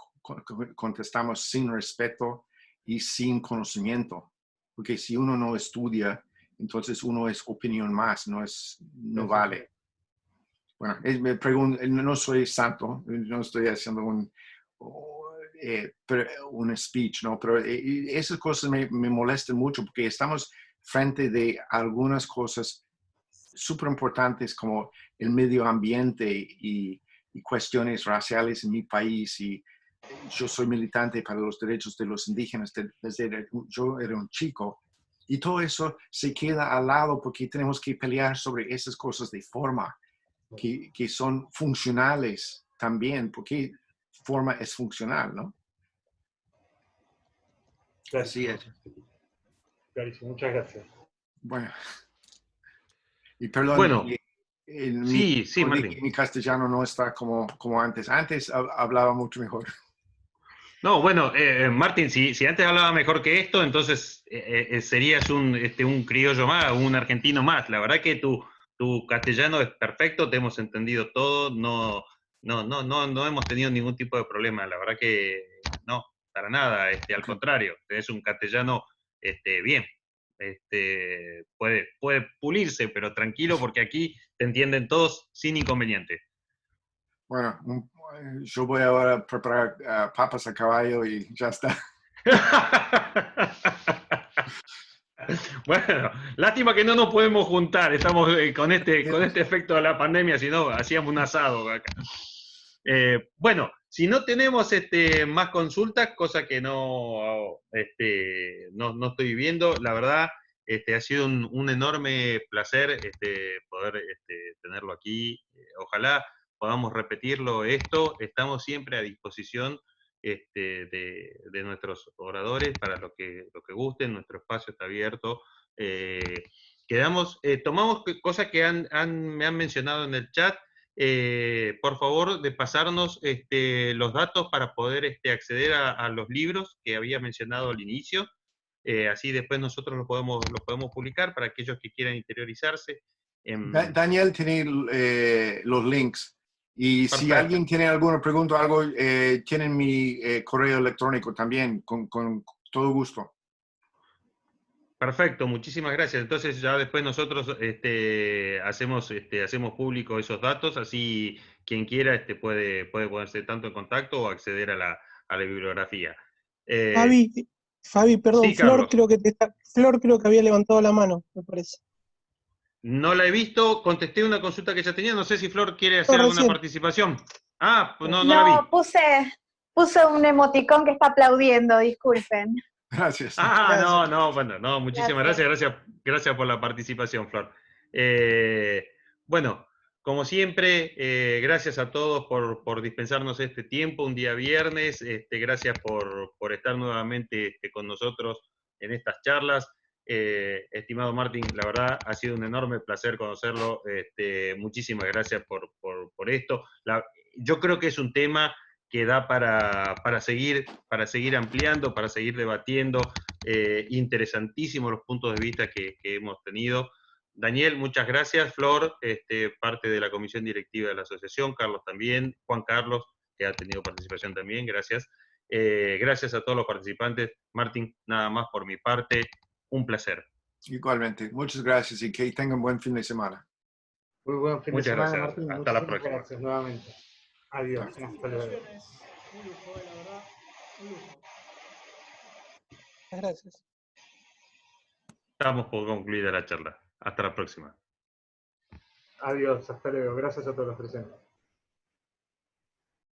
Speaker 3: contestamos sin respeto y sin conocimiento? Porque si uno no estudia, entonces uno es opinión más, no vale. Bueno, me pregunto, no soy santo, no estoy haciendo un speech, ¿no? Pero esas cosas me molestan mucho porque estamos frente de algunas cosas súper importantes como el medio ambiente y cuestiones raciales en mi país. Y yo soy militante para los derechos de los indígenas desde yo era un chico. Y todo eso se queda al lado porque tenemos que pelear sobre esas cosas de forma que son funcionales también, porque forma es funcional, ¿no? Así es.
Speaker 4: Clarísimo, muchas gracias.
Speaker 3: Bueno, y perdón,
Speaker 1: Bueno, sí, Martín.
Speaker 3: mi castellano no está como antes. Antes hablaba mucho mejor.
Speaker 1: No, bueno, Martín, si antes hablaba mejor que esto, entonces serías un criollo más, un argentino más. La verdad que tu castellano es perfecto, te hemos entendido todo, no hemos tenido ningún tipo de problema. La verdad que no, para nada, al contrario, es un castellano bien. Puede pulirse, pero tranquilo, porque aquí te entienden todos sin inconveniente.
Speaker 3: Bueno, yo voy ahora a preparar papas a caballo y ya está.
Speaker 1: Bueno, lástima que no nos podemos juntar, estamos con este efecto de la pandemia, si no, hacíamos un asado acá. Bueno, si no tenemos más consultas, cosa que no estoy viendo, la verdad, ha sido un enorme placer poder tenerlo aquí. Ojalá podamos repetirlo esto, estamos siempre a disposición de nuestros oradores para lo que gusten, nuestro espacio está abierto. Tomamos cosas que me han mencionado en el chat. Por favor, de pasarnos los datos para poder acceder a los libros que había mencionado al inicio. Así después nosotros los podemos publicar para aquellos que quieran interiorizarse.
Speaker 3: Daniel tiene los links. Y
Speaker 1: Perfecto.
Speaker 3: Si alguien tiene alguna pregunta o algo, tienen mi correo electrónico también, con todo gusto.
Speaker 1: Perfecto, muchísimas gracias. Entonces ya después nosotros hacemos público esos datos, así quien quiera puede ponerse tanto en contacto o acceder a la bibliografía.
Speaker 2: Fabi, perdón,
Speaker 1: Sí, Carlos.
Speaker 2: Flor creo que había levantado la mano, me parece.
Speaker 1: No la he visto, contesté una consulta que ya tenía, no sé si Flor quiere hacer alguna participación. Ah, pues no la vi.
Speaker 7: No, puse un emoticón que está aplaudiendo, disculpen.
Speaker 3: Gracias.
Speaker 1: Gracias. Bueno, muchísimas gracias por la participación, Flor. Bueno, como siempre, gracias a todos por dispensarnos este tiempo, un día viernes, gracias por estar nuevamente con nosotros en estas charlas. Estimado Martín, la verdad ha sido un enorme placer conocerlo, muchísimas gracias por esto. Yo creo que es un tema que da para seguir ampliando, para seguir debatiendo, interesantísimos los puntos de vista que hemos tenido. Daniel, muchas gracias. Flor, parte de la comisión directiva de la asociación. Carlos también. Juan Carlos, que ha tenido participación también. Gracias. Gracias a todos los participantes. Martín, nada más por mi parte. Un placer.
Speaker 3: Igualmente. Muchas gracias y que tengan buen fin de semana.
Speaker 4: Muy buen fin de semana,
Speaker 1: gracias.
Speaker 4: Martín.
Speaker 1: Hasta la próxima.
Speaker 4: Gracias nuevamente. Adiós. Hasta luego.
Speaker 2: Un lujo, la verdad. Un lujo. Gracias.
Speaker 1: Estamos por concluida la charla. Hasta la próxima.
Speaker 4: Adiós. Hasta luego. Gracias a todos los presentes.